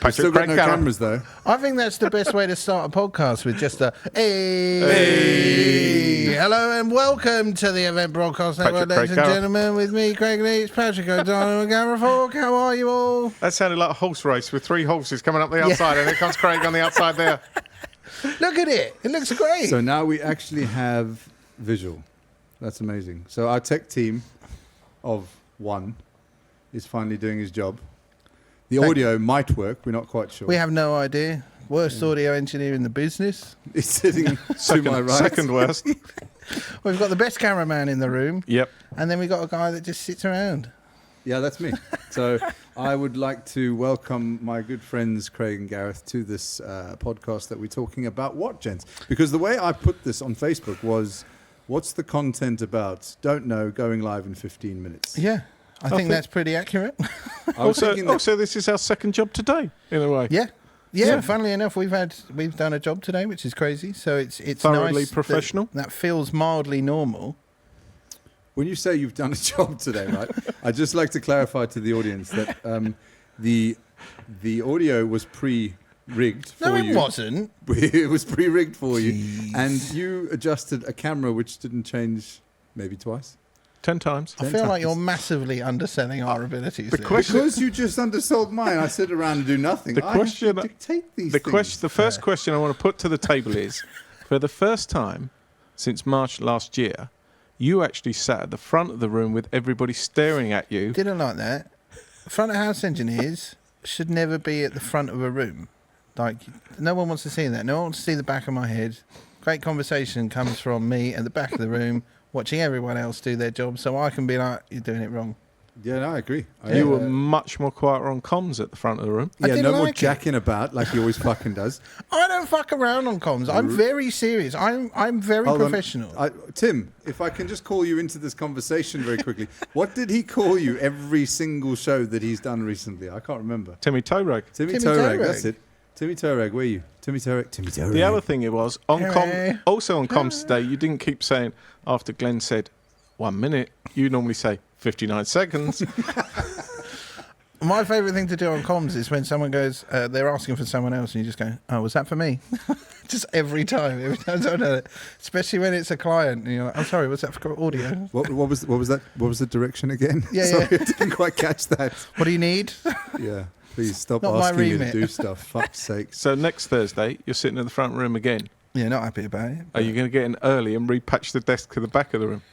We've still got no cameras, though. I think that's the best way to start a podcast, with just a hey. Hello and welcome to the Event Broadcast Network, ladies and gentlemen, with me, Craig Leach, Patrick O'Donnell and Gareth Hawke. How are you all? That sounded like a horse race with 3 horses coming up the outside, and here comes Craig on the outside there. Look at it. It looks great. So now we actually have visual. That's amazing. So our tech team of one is finally doing his job. The audio might work. We're not quite sure. We have no idea. Worst audio engineer in the business. He's sitting to my right. Second worst. We've got the best cameraman in the room. Yep. And then we got a guy that just sits around. Yeah, that's me. So I would like to welcome my good friends Craig and Gareth to this podcast that we're talking about what, gents? Because the way I put this on Facebook was, what's the content about? Don't know, going live in 15 minutes. Yeah, I think that's pretty accurate. Also, this is our second job today, in a way. Yeah. Funnily enough, we've done a job today, which is crazy. So it's thoroughly nice professional. That feels mildly normal. When you say you've done a job today, right? I'd just like to clarify to the audience that the audio was pre-rigged for you. No, it wasn't. It was pre-rigged for you, and you adjusted a camera which didn't change maybe twice. 10 times. I feel like you're massively underselling our abilities. Because you just undersold mine. I sit around and do nothing. The question, I have to dictate these things. The first question I want to put to the table is, for the first time since March last year, you actually sat at the front of the room with everybody staring at you. Didn't like that. Front of house engineers should never be at the front of a room. Like, no one wants to see that. No one wants to see the back of my head. Great conversation comes from me at the back of the room, watching everyone else do their job, so I can be like, you're doing it wrong. Yeah, no, I agree. You were much more quieter on comms at the front of the room. Yeah, no more jacking about like he always fucking does. I don't fuck around on comms. I'm very serious. I'm very professional. Tim, if I can just call you into this conversation very quickly. What did he call you every single show that he's done recently? I can't remember. Timmy Toe-Rag. Timmy Toe-Rag, that's it. Timmy Toe-Rag, where are you? Timmy Toe-Rag. The other thing it was, on comms today, you didn't keep saying, after Glenn said 1 minute, you normally say 59 seconds. My favourite thing to do on comms is when someone goes, they're asking for someone else, and you just go, oh, was that for me? Just every time. I don't know. Especially when it's a client, and you're like, I'm sorry, was that for audio? What was that? What was the direction again? Yeah, sorry, I didn't quite catch that. What do you need? Yeah. Please stop Not asking me to do stuff. Fuck's sake. So next Thursday, you're sitting in the front room again. Yeah, not happy about it. Are you going to get in early and repatch the desk to the back of the room?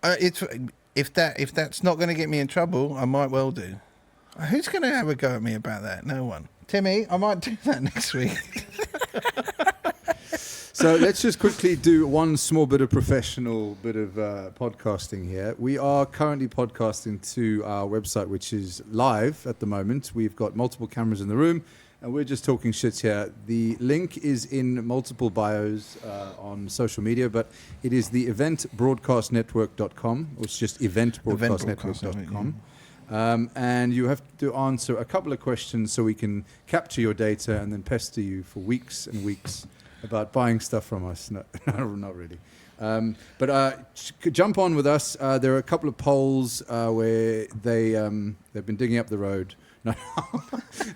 If that's not going to get me in trouble, I might well do. Who's going to have a go at me about that? No one. Timmy, I might do that next week. So let's just quickly do one small bit of professional bit of podcasting here. We are currently podcasting to our website, which is live at the moment. We've got multiple cameras in the room, and we're just talking shit here. The link is in multiple bios on social media, but it is the eventbroadcastnetwork.com, or it's just eventbroadcastnetwork.com. And you have to answer a couple of questions so we can capture your data and then pester you for weeks and weeks about buying stuff from us. No, not really. But jump on with us. There are a couple of polls where they've been digging up the road. No,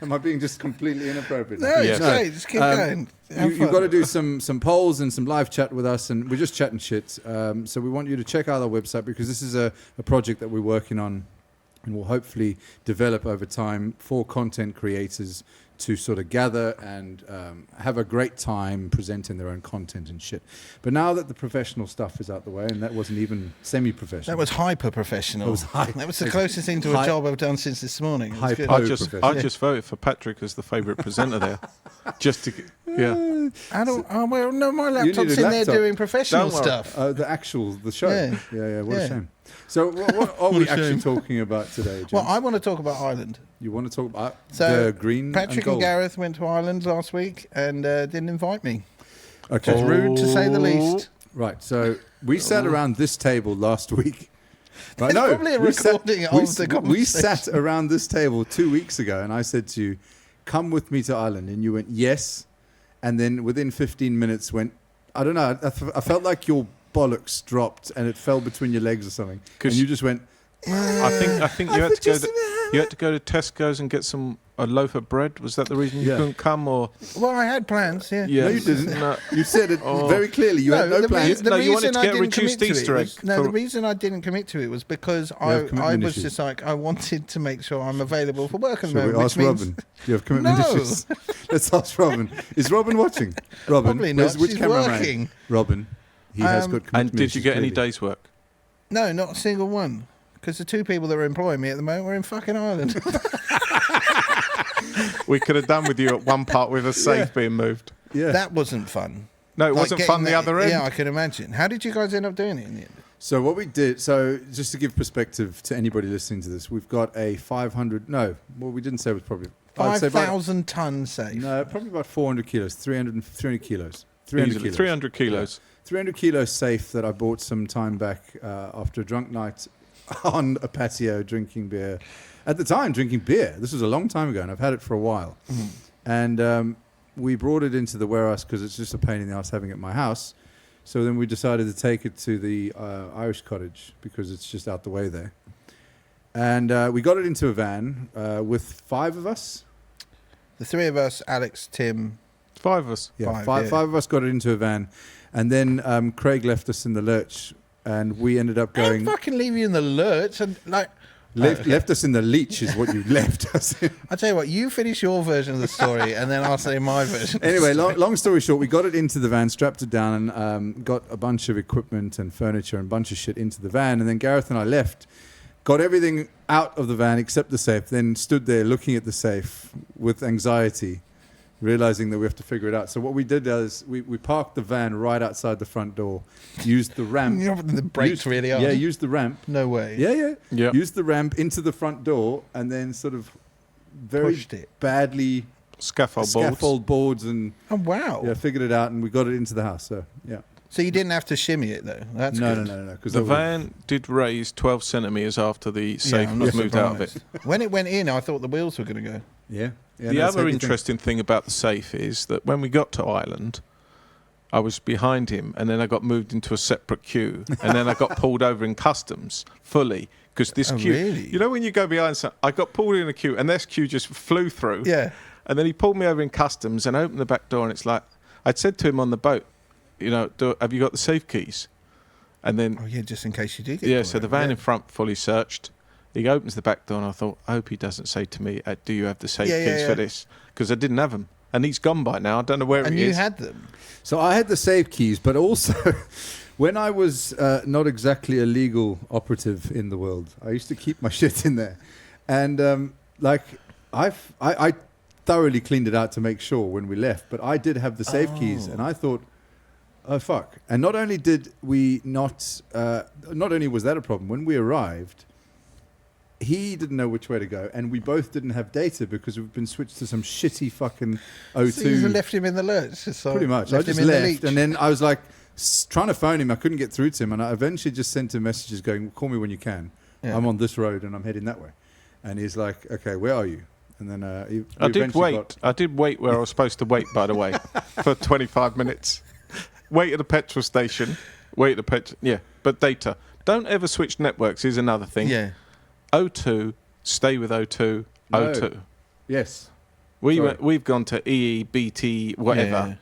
am I being just completely inappropriate? No, it's great. Just keep going. You've got to do some polls and some live chat with us, and we're just chatting shit. So we want you to check out our website, because this is a project that we're working on and will hopefully develop over time for content creators to sort of gather and have a great time presenting their own content and shit. But now that the professional stuff is out the way, and that wasn't even semi-professional. That was hyper-professional. That was the closest thing to a job I've done since this morning. I just voted for Patrick as the favourite presenter there. Just to, yeah. I don't, well, no, my laptop's in there doing professional stuff. The show. Yeah. What a shame. So what are we actually talking about today, James? Well, I want to talk about Ireland. You want to talk about the green Patrick and gold? And Gareth went to Ireland last week and didn't invite me. Okay. It's rude to say the least. Right, so we sat around this table last week. There's probably a recording of the conversation. We sat around this table 2 weeks ago, and I said to you, come with me to Ireland. And you went, yes. And then within 15 minutes went, I don't know, I felt like your bollocks dropped and it fell between your legs or something. And you just went... I think you had to go to Tesco's and get some a loaf of bread? Was that the reason you Yeah. couldn't come? Or Well, I had plans. Yeah. yeah, No, you didn't. No. You said it Oh. very clearly. You had no the plans. reason- the No, you wanted reason to I get a didn't commit reduced to it Easter egg was- No, for- the reason I didn't commit to it was because You have I commitment was issues. just like, I wanted to make sure I'm available for work at the Should we moment. ask which means, Robin? Do you have commitment No. issues? Let's ask Robin. Is Robin watching? Robin, Probably where's- not. which She's cameraman? working. Robin. He has got commitment and did you issues, get any clearly. days' work? No, not a single one. Because the two people that are employing me at the moment were in fucking Ireland. We could have done with you at one part with a safe being moved. Yeah. That wasn't fun. No, it Like wasn't getting fun the that- other end. Yeah, I can imagine. How did you guys end up doing it in the end? So what we did, so just to give perspective to anybody listening to this, we've got a 500, no, well, we didn't say it was probably, I'd say about, 5,000 ton safe. no, probably about 400 kilos, 300 kilos. 300 Easily. kilos. 300 kilos. 300 kilo safe that I bought some time back after a drunk night on a patio drinking beer. At the time, drinking beer. This was a long time ago, and I've had it for a while. And we brought it into the warehouse because it's just a pain in the ass having it at my house. So then we decided to take it to the Irish cottage because it's just out the way there. And we got it into a van with 5 of us. The three of us, Alex, Tim. 5 of us. Yeah, Five, yeah. five of us got it into a van. And then Craig left us in the lurch. And we ended up I going... didn't fucking leave you in the lurch. And like, Left us in the leech is what you left us in. I tell you what, you finish your version of the story, and then I'll say my version. Anyway, long story short, we got it into the van, strapped it down, and got a bunch of equipment and furniture and a bunch of shit into the van. And then Gareth and I left, got everything out of the van except the safe, then stood there looking at the safe with anxiety, realizing that we have to figure it out. So what we did is we parked the van right outside the front door, used the ramp. You know, the brakes really are. Yeah, used the ramp. No way. Yeah. Yeah. Used the ramp into the front door and then sort of very Pushed it. badly Scaffold boards. and Oh, wow. yeah, figured it out and we got it into the house. So yeah, So you didn't have to shimmy it, though. That's no, good. no, because The van did raise 12 centimetres after the safe I'm was not moved out of it. surprised. When it went in, I thought the wheels were going to go. Yeah. The other interesting thing about the safe is that when we got to Ireland, I was behind him, and then I got moved into a separate queue, and then I got pulled over in customs fully because this Oh, queue. really? You know when you go behind, I got pulled in a queue, and this queue just flew through. Yeah. And then he pulled me over in customs and opened the back door, and it's like I'd said to him on the boat, you know, have you got the safe keys? And then Oh, yeah, just in case you do get yeah, pulled so the over, van yeah. in front fully searched. He opens the back door, and I thought, I hope he doesn't say to me, do you have the safe Yeah, keys yeah, for yeah. this? Because I didn't have them. And he's gone by now. I don't know where And he you is. had them. So I had the safe keys, but also when I was not exactly a legal operative in the world, I used to keep my shit in there, and I thoroughly cleaned it out to make sure when we left. But I did have the safe keys, and I thought, oh fuck! And not only did we not only was that a problem when we arrived. He didn't know which way to go, and we both didn't have data because we've been switched to some shitty fucking O2. So you left him in the lurch. So Pretty much. I left just him in the left, leech. and then I was like trying to phone him. I couldn't get through to him, and I eventually just sent him messages going, "Call me when you can. Yeah. I'm on this road, and I'm heading that way." And he's like, "Okay, where are you?" And then we I did eventually wait. I did wait where I was supposed to wait, by the way, for 25 minutes. Wait at the petrol station. Wait at the petrol. Yeah, but data. Don't ever switch networks is another thing. Yeah. O2, stay with O2. No. O2. Yes. We've gone to EE, BT, whatever. Yeah.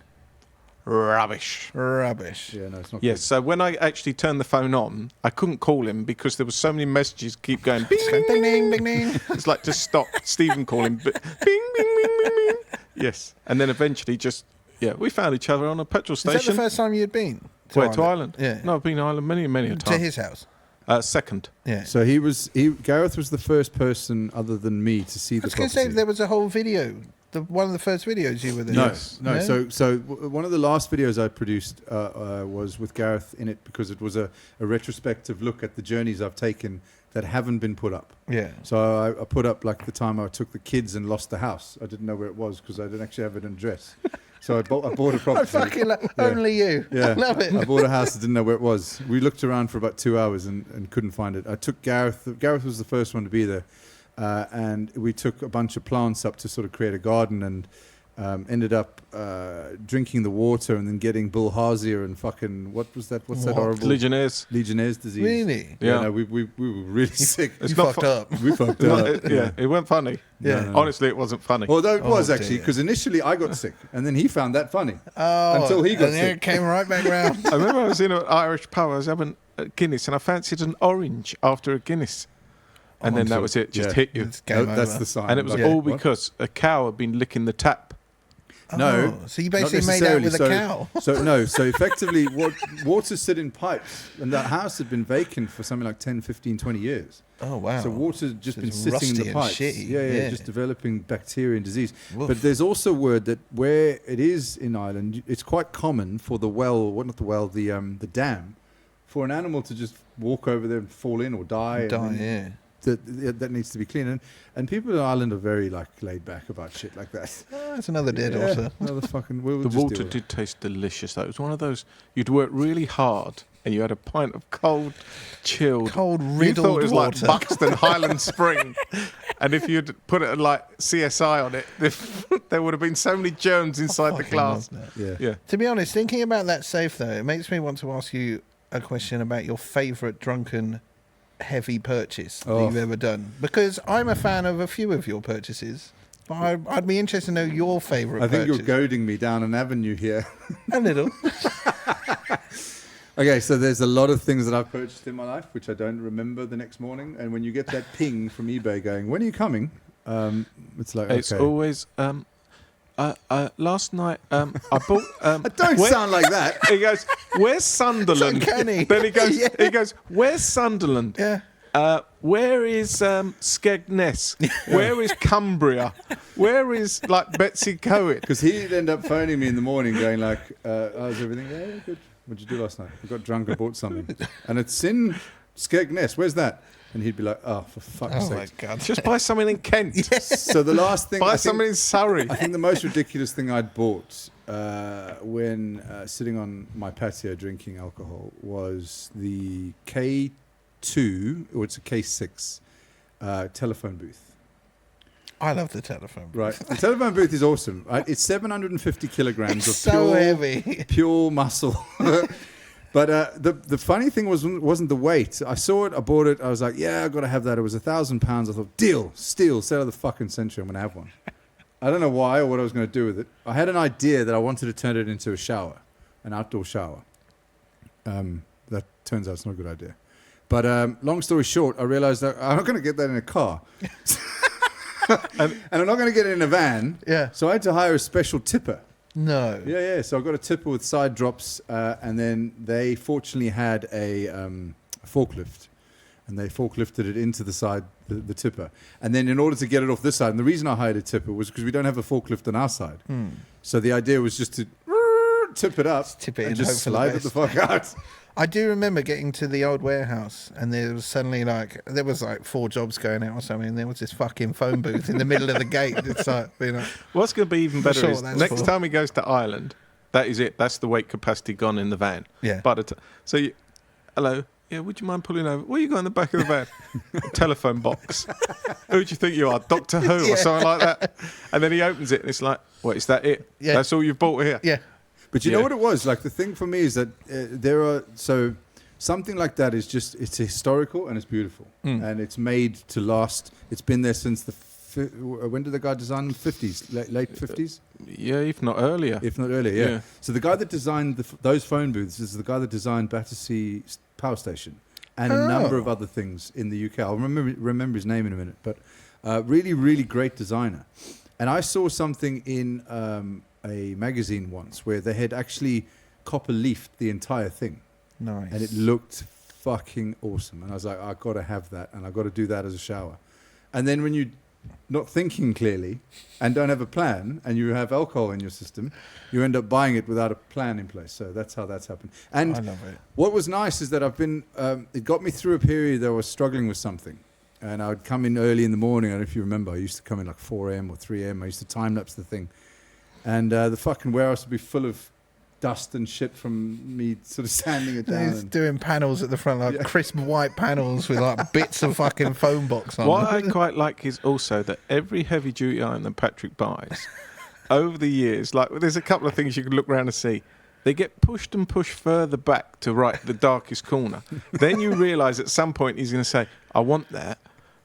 Rubbish. Rubbish. Yeah, no, it's not. Yes, so when I actually turned the phone on, I couldn't call him because there were so many messages keep going. Bing, Ding, ding, ding, ding. it's like just stop. Stephen calling. Bing, bing, bing, bing, bing. Yes, and then eventually we found each other on a petrol Is that station. the first time you'd been? To Ireland? Yeah. No, I've been to Ireland many a To time. his house. Second. Yeah. So Gareth was the first person other than me to see I the was going to property. say there was a whole video. One of the first videos you were there. No, Yes. no. No? So one of the last videos I produced was with Gareth in it because it was a retrospective look at the journeys I've taken that haven't been put up. Yeah. So I put up like the time I took the kids and lost the house. I didn't know where it was because I didn't actually have an address. So I bought a I property. fucking only you. Yeah, I love it. I bought a house. I didn't know where it was. We looked around for about 2 hours and couldn't find it. I took Gareth. Gareth was the first one to be there, and we took a bunch of plants up to sort of create a garden. And ended up drinking the water and then getting bilharzia and fucking what's that horrible Legionnaires disease. Really? Yeah. No, we were really sick. You fucked up. We fucked up. It weren't funny. Yeah. No. Honestly, it wasn't funny. Although it was Oh, actually, dear. because initially I got sick and then he found that funny. Oh, Until he got and then sick. it came right back round. I remember I was in an Irish pub, I was having a Guinness, and I fancied an orange after a Guinness. And then that was it, just hit you. It's game That's over. the sign. And it was Like, all what? because a cow had been licking the tap. No, Oh, so you not basically made out necessarily. with a cow. So effectively, water sit in pipes, and that house had been vacant for something like 10, 15, 20 years. Oh, wow. So water's just So been it's sitting in rusty the and pipes. shitty. Yeah, Yeah. just developing bacteria and disease. Woof. But there's also word that where it is in Ireland, it's quite common for the the dam, for an animal to just walk over there and fall in or die. and then that needs to be clean. And people in Ireland are very laid back about shit like that. Oh, that's another dead Yeah, horse. another fucking. We'll The just water deal with it. did taste delicious, though. It was one of those, you'd work really hard and you had a pint of cold, chilled. Cold, You riddled thought it was water. like Buxton Highland Spring. And if you'd put it like CSI on it, there would have been so many germs inside the Fucking glass. love that. Yeah. To be honest, thinking about that safe, though, it makes me want to ask you a question about your favourite drunken heavy purchase that Oh. you've ever done. Because I'm a fan of a few of your purchases. But I'd be interested to know your favourite I think purchase. you're goading me down an avenue here. A little. Okay, so there's a lot of things that I've purchased in my life which I don't remember the next morning. And when you get that ping from eBay going, when are you coming? It's like, It's okay. always, last night, I bought... Don't where- sound like that. He goes, where's Sunderland? It's uncanny. Then he goes, Yeah. where's Sunderland? Yeah. Where is Skegness? Where is Cumbria? Where is Betsy Coet? Because he'd end up phoning me in the morning going like, how's everything? Yeah, good. What'd you do last night? I got drunk and bought something. And it's in Skegness. Where's that? And he'd be like, oh, for fuck's Oh, my sake. God. Just buy something in Kent. So the last thing... Buy I something in Surrey. think the most ridiculous thing I'd bought when sitting on my patio drinking alcohol was the K2, or it's a K6 telephone booth. I love the telephone. Right. The telephone booth is awesome. Right? It's 750 kilograms It's of so pure, heavy. pure muscle. But the funny thing wasn't the weight. I saw it, I bought it, I was like, yeah, I've got to have that. It was £1,000. I thought, deal, steal, sell of the fucking century, I'm going to have one. I don't know why or what I was going to do with it. I had an idea that I wanted to turn it into a shower, an outdoor shower. That turns out it's not a good idea. But long story short, I realized that I'm not going to get that in a car. and I'm not going to get it in a van. Yeah. So I had to hire a special tipper. No. Yeah. So I got a tipper with side drops, and then they fortunately had a forklift, and they forklifted it into the side, the tipper. And then in order to get it off this side, and the reason I hired a tipper was because we don't have a forklift on our side. So the idea was just to tip it up, Tip it and in, just hope for the slide it the best. fuck out. I do remember getting to the old warehouse, and there was suddenly there was 4 jobs going out or something, and there was this fucking phone booth in the middle of the gate. It's What's going to be even better sure is that's next for. time he goes to Ireland, that is it. That's the weight capacity gone in the van. Yeah. So, hello. Yeah, would you mind pulling over? What you got in the back of the van? A telephone box. Who do you think you are? Doctor Who Yeah. or something like that? And then he opens it and it's like, what, is that it? Yeah. That's all you've bought here? yeah. But you know Yeah. what it was? Like, the thing for me is that there are... So something like that is just... It's historical and it's beautiful. And it's made to last. It's been there since the... When did the guy design them? 50s? Late 50s? Yeah, if not earlier. If not earlier, yeah. Yeah. So the guy that designed those phone booths is the guy that designed Battersea Power Station and a number of other things in the UK. I'll remember his name in a minute. But really, really great designer. And I saw something in... a magazine once where they had actually copper leafed the entire thing, Nice. and it looked fucking awesome. And I was like, I've got to have that, and I've got to do that as a shower. And then when you're not thinking clearly and don't have a plan, and you have alcohol in your system, you end up buying it without a plan in place. So that's how that's happened. And I love it. what was nice is that I've been, it got me through a period that I was struggling with something. And I would come in early in the morning. I don't know if you remember, I used to come in like 4 a.m. or 3 a.m. I used to time-lapse the thing. And the fucking warehouse would be full of dust and shit from me sort of sanding it down. He's And doing panels at the front, Yeah. crisp white panels with bits of fucking phone box on What them. I quite like is also that every heavy duty iron that Patrick buys, over the years, like there's a couple of things you can look around and see. They get pushed and pushed further back to the darkest corner. Then you realise at some point he's going to say, I want that.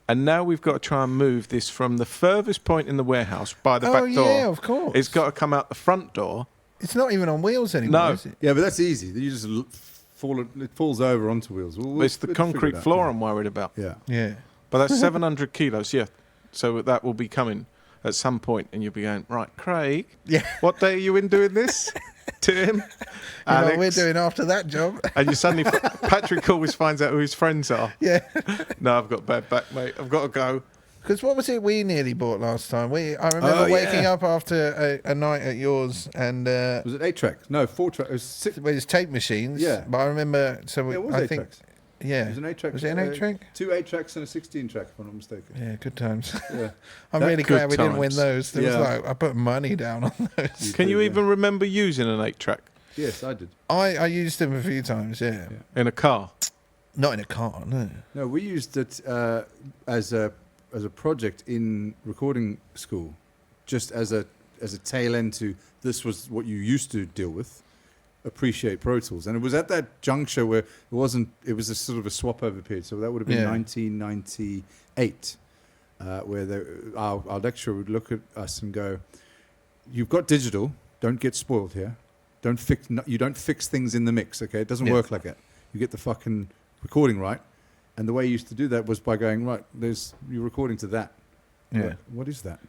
And now we've got to try and move this from the furthest point in the warehouse by the back door. Yeah, of course. It's got to come out the front door. It's not even on wheels anymore, No. is it? Yeah, but that's easy. You just it falls over onto wheels. It's the concrete floor I'm worried about. Yeah. Yeah. But that's 700 kilos, yeah. So that will be coming at some point, and you'll be going, right, Craig, Yeah. what day are you in doing this? Tim, You know Alex. what we're doing after that job? And you suddenly, Patrick always finds out who his friends are. Yeah. No, I've got bad back, mate. I've got to go. Because what was it we nearly bought last time? I remember waking up after a night at yours and Was it 8 tracks? No, 4 tracks. It was 6. it was tape machines. Yeah. But I remember. So Yeah, it was I 8 think. tracks. Yeah. It was an 8 track. Was it an 8 track? 2 8 tracks and a 16 track, if I'm not mistaken. Yeah, good times. Yeah. I'm That- really good glad we didn't win times. those. There Yeah. was like I put money down on those. Can you Yeah. even remember using an 8-track Yes, I did. I used them a few times. Yeah. in a car? Not in a car. No. No, we used it as a project in recording school, just as a tail end to this was what you used to deal with. Appreciate Pro Tools, and it was at that juncture where it was a sort of a swap over period. So that would have been Yeah. 1998, where our lecturer would look at us and go, "You've got digital. Don't get spoiled here. You don't fix things in the mix. Okay, it doesn't Yeah. work like that. You get the fucking recording right." And the way you used to do that was by going, right, you're recording to that. Yeah. What is that?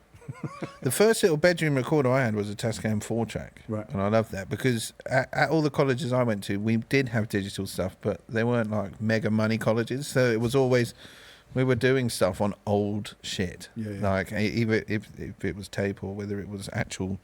The first little bedroom recorder I had was a Tascam 4-track. Right. And I loved that because at all the colleges I went to, we did have digital stuff, but they weren't like mega money colleges. So it was always, we were doing stuff on old shit. Yeah, yeah. Like either if it was tape or whether it was actual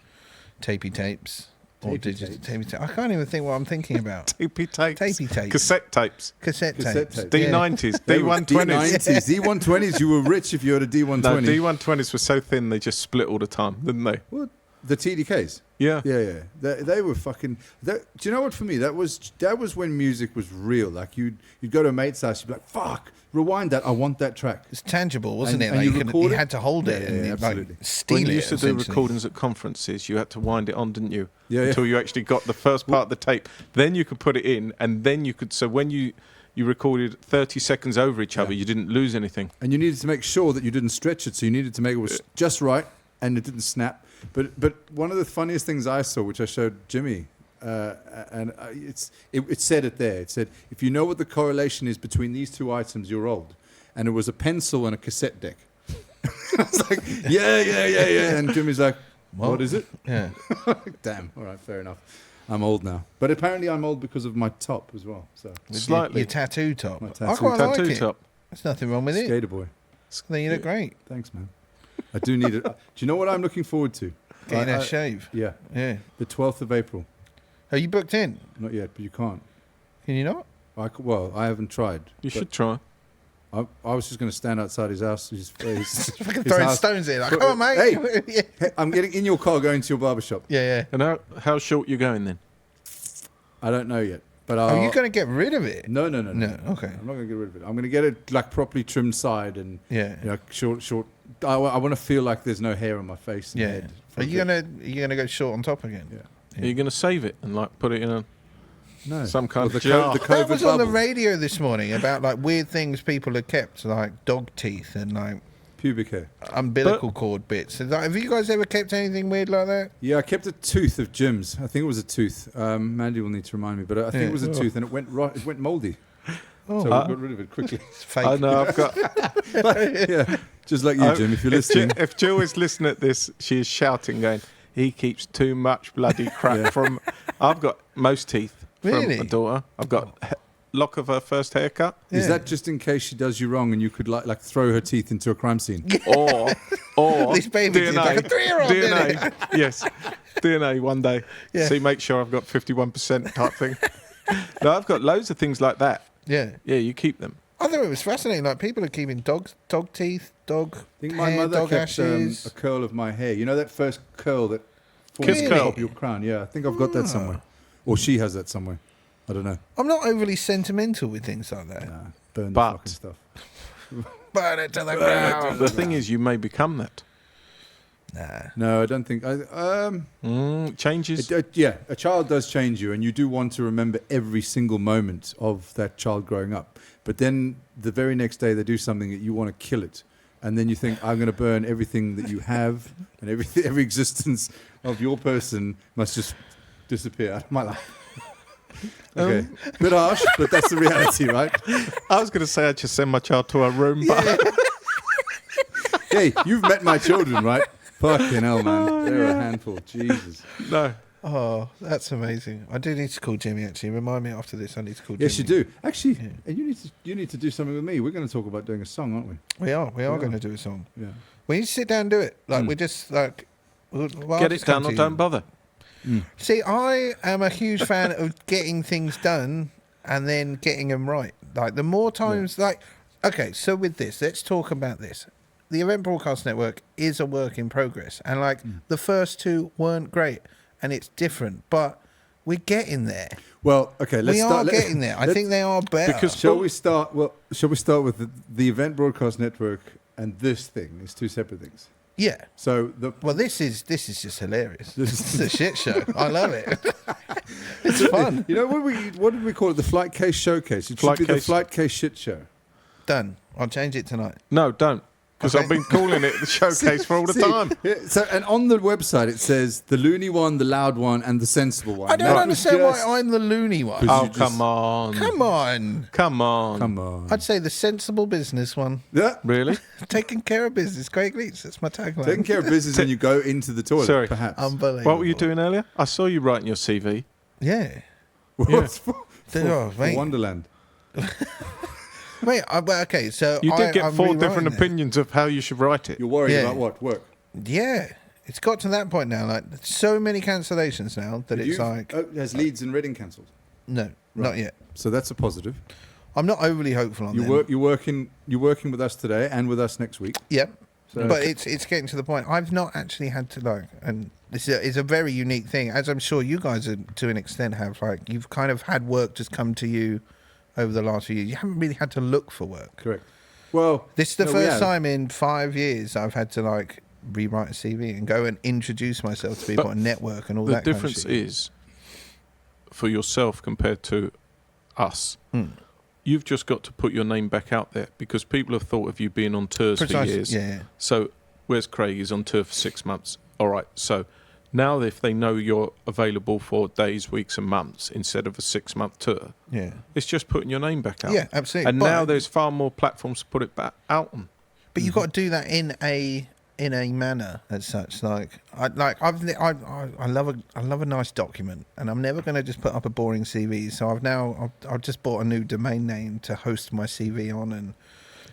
tapey tapes. Or Tapey digital tapes. tapey tapes. I can't even think what I'm thinking about. Tapey tapes. Tapey tapes. Cassette tapes. Cassette Cassette tapes. tapes. D90s. They were D120s. D90s. D120s, you were rich if you had a D120. No, D120s were so thin they just split all the time, didn't they? What? The TDKs? Yeah. Yeah. They were fucking... do you know what, for me, that was when music was real. Like, you'd go to a mate's house, you'd be like, fuck, rewind that, I want that track. It's tangible, wasn't And- it? and Like you you record it? had to hold it Yeah, and yeah, absolutely. like steal When you it. used to do essentially. recordings at conferences, you had to wind it on, didn't you? Yeah, Until you actually got the first part of the tape. Then you could put it in, and then you could... So when you recorded 30 seconds over each other, Yeah. you didn't lose anything. And you needed to make sure that you didn't stretch it, so you needed to make it was just right, and it didn't snap. But one of the funniest things I saw, which I showed Jimmy, it said it there. It said, if you know what the correlation is between these two items, you're old. And it was a pencil and a cassette deck. I was like, yeah. And Jimmy's like, what is it? Yeah. Damn. All right, fair enough. I'm old now. But apparently I'm old because of my top as well. So With Slightly. Your tattoo top. My I tattoo quite like Tattoo it. top. There's nothing wrong with it. Skater boy. Then you look great. Thanks, man. I do need it. Do you know what I'm looking forward to? Getting I- a shave. Yeah. Yeah. The 12th of April. Are you booked in? Not yet, but you can't. Can you not? I haven't tried. You but should try. I was just going to stand outside his house. His Fucking his throwing house. stones in. Like, But- come on, mate. yeah. Hey, I'm getting in your car going to your barbershop. Yeah. And how short you going then? I don't know yet. But Are you going to get rid of it? No. No, okay. I'm not going to get rid of it. I'm going to get it like properly trimmed side and Yeah. short. I want to feel like there's no hair on my face. And Yeah. head for Are a you bit. gonna go short on top again? Yeah. Are you going to save it and like put it in a No. some kind Or of the jar? the That COVID was on the bubble. radio this morning about like weird things people have kept, like dog teeth and like Pubic hair. umbilical cord bits. And, like, have you guys ever kept anything weird like that? Yeah, I kept a tooth of Jim's. I think it was a tooth. Mandy will need to remind me, but I think Yeah. it was a tooth, and it went right. It went mouldy. So we got rid of it quickly. It's fake. I know. I've got. Yeah, just like you, Jim. If you're listening, If Jill is listening at this, she is shouting, going, "He keeps too much bloody crap Yeah. from." I've got most teeth Really? from my daughter. I've got lock of her first haircut, is Yeah. that just in case she does you wrong and you could like throw her teeth into a crime scene? or This baby teeth, DNA. like a 3-year-old, DNA. Yes, DNA one day. Yeah. See, make sure I've got 51% type thing. No, I've got loads of things like that. Yeah. Yeah, you keep them. I thought it was fascinating. Like people are keeping dog teeth, dog I think my hair, mother dog kept ashes. a curl of my hair. You know that first curl that forms Kiss on curl. top of your crown? Yeah, I think I've got that somewhere. Or she has that somewhere. I don't know. I'm not overly sentimental with things like that. Nah, burn But- the fucking stuff. Burn it to the ground. The thing is, you may become that. Nah. No, I don't think. Changes. Yeah, a child does change you, and you do want to remember every single moment of that child growing up. But then the very next day, they do something that you want to kill it, and then you think, I'm going to burn everything that you have, and every existence of your person must just disappear out of my life. Okay, bit harsh, but that's the reality, right? I was going to say I'd just send my child to her room, but Hey, you've met my children, right? Fucking hell, man. They're a handful. Jesus. no. Oh, that's amazing. I do need to call Jimmy, actually. Remind me after this, I need to call Yes, you Jimmy. do. Actually, Yeah. and you need to do something with me. We're going to talk about doing a song, aren't we? We are are. going to do a song. Yeah. We need to sit down and do it. Like, we're just like... Well, I'll Get just it come done or to don't you. bother. See, I am a huge fan of getting things done and then getting them right. Like, the more times... Okay, so with this, let's talk about this. The Event Broadcast Network is a work in progress. And, the first two weren't great. And it's different. But we're getting there. Well, okay, let's We start. are getting there. I think they are better. Because- Shall we start? Well, shall we start with the Event Broadcast Network and this thing? It's two separate things. Yeah. So Well, this is just hilarious. This This is a shit show. I love it. It's fun. you know what did we call it? The Flight Case Showcase. It should be the Flight Case Shit Show. Done. I'll change it tonight. No, don't. Because Okay. I've been calling it the showcase for all the See, time. yeah, so, and on the website it says the loony one, the loud one, and the sensible one. I don't That was understand just- why I'm the loony one. Because Oh, you just- come on. Come on. Come on. Come on. I'd say the sensible business one. Yeah. Really? Taking care of business. Craig Leach. That's my tagline. Taking care of business when you go into the toilet, Sorry. perhaps. Unbelievable. What were you doing earlier? I saw you writing your CV. Yeah. What's for Oh, mate. Wonderland. Wait, okay, so You did get I'm four rewriting different it. opinions of how you should write it. You're worried Yeah. about what? Work. Yeah. It's got to that point now. Like, so many cancellations now that it's You've- like, has Leeds and Reading cancelled? no, not yet. So that's a positive. I'm not overly hopeful on them. You're working with us today and with us next week. Yep. So- But it's getting to the point. I've not actually had to and this is a very unique thing, as I'm sure you guys are, to an extent have. You've kind of had work just come to you over the last few years. You haven't really had to look for work. Correct. Well, This is the no, we first have. time in 5 years I've had to rewrite a CV and go and introduce myself to people But and network and all The that. difference kind of shit. is, for yourself compared to us, you've just got to put your name back out there because people have thought of you being on tours for Precisely, years. yeah. So, where's Craig? He's on tour for 6 months. All right. So, now if they know you're available for days, weeks, and months instead of a 6-month tour, Yeah. it's just putting your name back out. Yeah, absolutely. And But- now there's far more platforms to put it back out on. But you've got to do that in a manner as such. I love a nice document, and I'm never going to just put up a boring CV. So I've just bought a new domain name to host my CV on and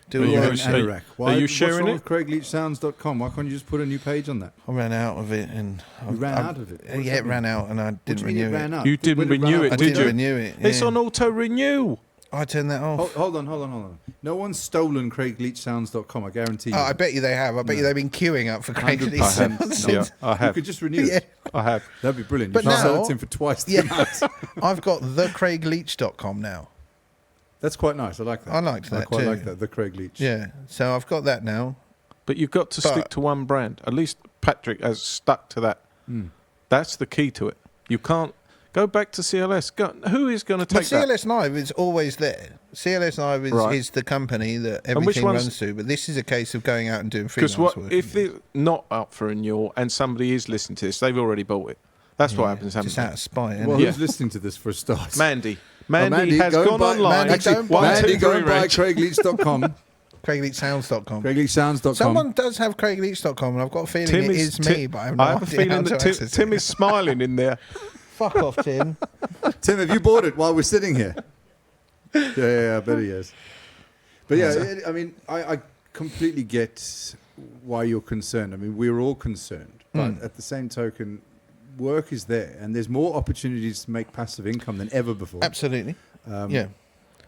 do Are all you that. gonna- Anorak. are you sharing what's wrong it? with CraigLeachSounds.com? Why can't you just put a new page on that? I ran out of it, and You ran out of it? What does Yeah, that it mean? ran out, and I What do didn't you mean renew it ran it. out? You didn't When renew ran it, I out- did didn't you? renew it. It's yeah. on auto renew. I turned that off. Hold on. No one's stolen CraigLeachSounds.com, I guarantee you. Oh, I bet you they have. I bet you they've been queuing up for Craig 100%. Leach I have. Sounds. Yeah, I You have. could just renew Yeah. it. I have. That'd be brilliant. But you should sell now- it to him for twice the Yeah. amount. I've got thecraigleach.com now. That's quite nice. I like that. I liked that quite too. like that. The Craig Leach. Yeah, so I've got that now. But you've got to But- stick to one brand. At least Patrick has stuck to that. That's the key to it. You can't go back to CLS. Who is going to But take that? CLS Live is always there. CLS Live is, Right. is the company that And which everything one's- runs through. But this is a case of going out and doing Because freelance what work. if it's not up for renewal and somebody is listening to this? They've already bought it. That's what happens. Just Haven't out of spite. isn't Well, it? Yeah. who's listening to this for a start? Mandy Mandy, has go and gone buy- online. Mandy, Actually, don't buy Mandy, two, go three, and buy Reg. CraigLeach.com. CraigLeachSounds.com. CraigLeachSounds.com. Someone does have CraigLeach.com, and I've got a feeling it is me, but I have no I have a idea feeling how to that access Tim it. is smiling in there. Fuck off, Tim. Tim, have you bought it while we're sitting here? Yeah, I bet he is. But yeah, I mean, I completely get why you're concerned. I mean, we're all concerned. But at the same token, work is there, and there's more opportunities to make passive income than ever before. Absolutely. Yeah.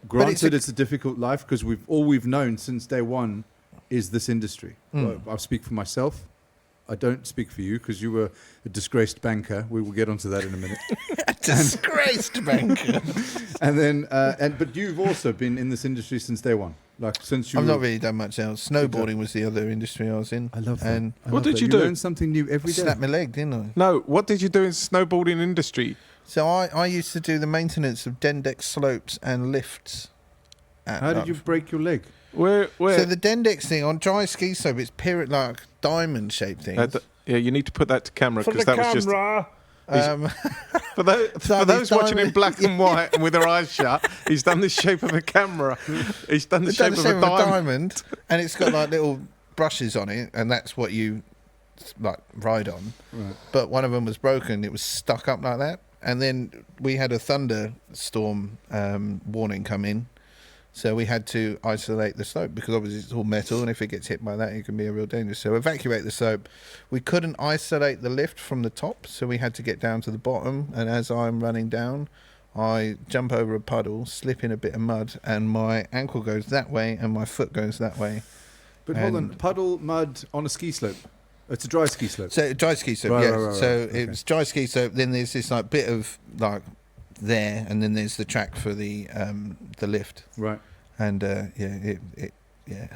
Granted, it's a difficult life because we've known since day one is this industry. Well, I'll speak for myself. I don't speak for you because you were a disgraced banker. We will get onto that in a minute. Disgraced banker. And then, but you've also been in this industry since day one. Like since you I've were, not really done much else. Snowboarding was the other industry I was in. I love that. And I What love did that. you do? Learn something new every day. snapped my leg, didn't I? No, what did you do in snowboarding industry? So I used to do the maintenance of Dendex slopes and lifts. How did you break your leg? Where? So the Dendex thing on dry ski slope, it's like diamond shaped things. Yeah, you need to put that to camera For because the that was just camera. for those watching in diamond- black and white and with their eyes shut. He's done the shape of a camera. He's done the It's shape done of the a shape of a diamond. diamond, and it's got like little brushes on it, and that's what you like ride on. Right. But one of them was broken; it was stuck up like that. And then we had a thunderstorm warning come in, so we had to isolate the slope because obviously it's all metal, and if it gets hit by that, it can be a real danger. So evacuate the slope. We couldn't isolate the lift from the top, so we had to get down to the bottom. And as I'm running down, I jump over a puddle, slip in a bit of mud, and my ankle goes that way, and my foot goes that way. But hold on, And- puddle mud on a ski slope. It's a dry ski slope. So dry ski slope, Right, yeah. right, right, So right. Okay. it's dry ski slope. Then there's this like bit of like there, and then there's the track for the lift. Right. And it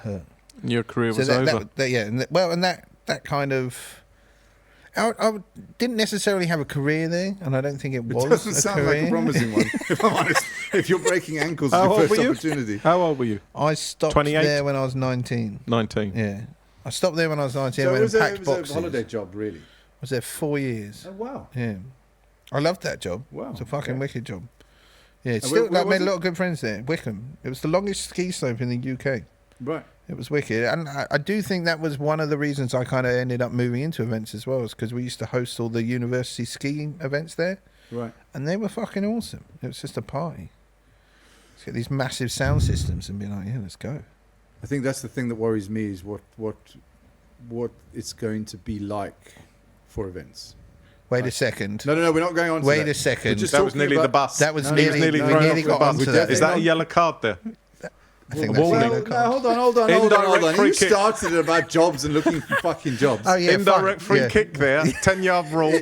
hurt. Your career So was over. that kind of. I didn't necessarily have a career there, and I don't think it was It doesn't a sound career. like a promising one, if I'm honest. If you're breaking ankles How at your old first were you? opportunity. How old were you? I stopped 28? there when I was 19. 19. Yeah, I stopped there when I was 19. So I it went was, and a, packed it was boxes. a holiday job, really. I was there 4 years. Oh, wow. Yeah, I loved that job. Wow. It's a fucking Okay. wicked job. Yeah, it's And still where like made was a it? lot of good friends there. Wickham. It was the longest ski slope in the UK. Right. It was wicked, and I do think that was one of the reasons I kind of ended up moving into events as well, is because we used to host all the university skiing events there, Right. and they were fucking awesome. It was just a party. Let's get these massive sound systems and be like, yeah, let's go. I think that's the thing that worries me is what it's going to be like for events. Wait a Right. second. No, we're not going on to Wait that. a second. We're just That was talking nearly about- the bus. That was No, nearly, nearly we thrown nearly off the got bus. onto We that. Is that a Hang on. yellow card there? I think a that's warning? a Well, yellow no, card. hold on. Indirect free You kick. started it about jobs and looking for fucking jobs. Oh yeah, Indirect fine. free Yeah. kick there. 10-yard rule.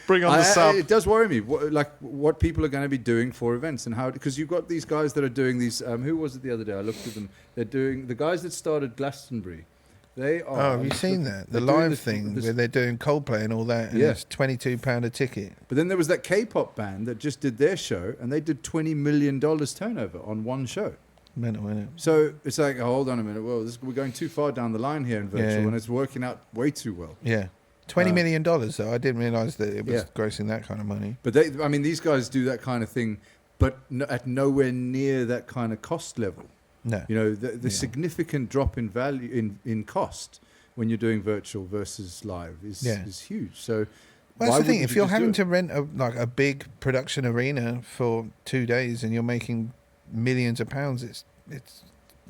Bring on the sub. It does worry me, what people are going to be doing for events and how, because you've got these guys that are doing these. Who was it the other day? I looked at them. They're doing the guys that started Glastonbury. They are. Oh, have you seen that? The they're doing live this- thing this- where they're doing Coldplay and all that, and Yeah. it's £22 a ticket. But then there was that K-pop band that just did their show, and they did $20 million turnover on one show. Mental, innit? So it's like, oh, hold on a minute. Well, we're going too far down the line here in virtual, Yeah. and it's working out way too well. Yeah. $20 million though. I didn't realise that it was Yeah. grossing that kind of money. But these guys do that kind of thing, but at nowhere near that kind of cost level. No. You know, the Yeah. significant drop in value in cost when you're doing virtual versus live is huge. So Well, why that's the thing. wouldn't If you you're just do having it? to rent a big production arena for 2 days and you're making millions of pounds, it's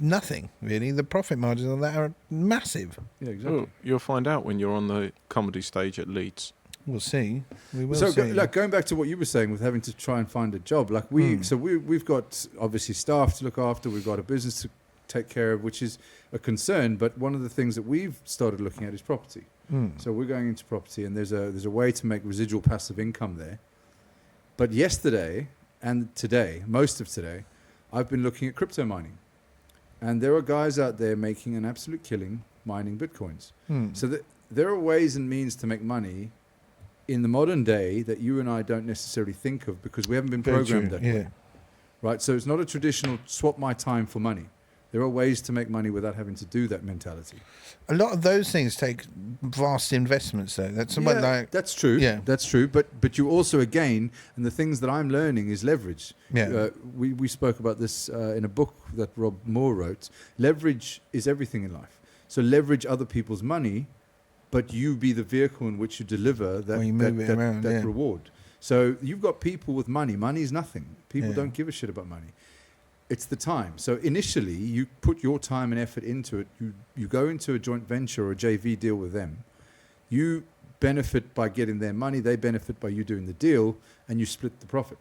nothing really. The profit margins on that are massive. Yeah, exactly. Oh, you'll find out when you're on the comedy stage at Leeds. We'll see. We will So see. going back to what you were saying with having to try and find a job, like we've got obviously staff to look after, we've got a business to take care of, which is a concern. But one of the things that we've started looking at is property. So we're going into property, and there's a way to make residual passive income there. But yesterday and today, most of today, I've been looking at crypto mining, and there are guys out there making an absolute killing mining bitcoins. So there are ways and means to make money in the modern day that you and I don't necessarily think of because we haven't been Very programmed true, that yeah. way. Right? So it's not a traditional swap my time for money. There are ways to make money without having to do that mentality. A lot of those things take vast investments, though. That's somewhat like that's true. Yeah. That's true. But you also, again, and the things that I'm learning is leverage. Yeah. We spoke about this in a book that Rob Moore wrote. Leverage is everything in life. So leverage other people's money, but you be the vehicle in which you deliver that, Or you move it around, yeah. reward. So you've got people with money. Money is nothing. People Yeah. don't give a shit about money. It's the time. So initially, you put your time and effort into it. You go into a joint venture or a JV deal with them. You benefit by getting their money. They benefit by you doing the deal, and you split the profit.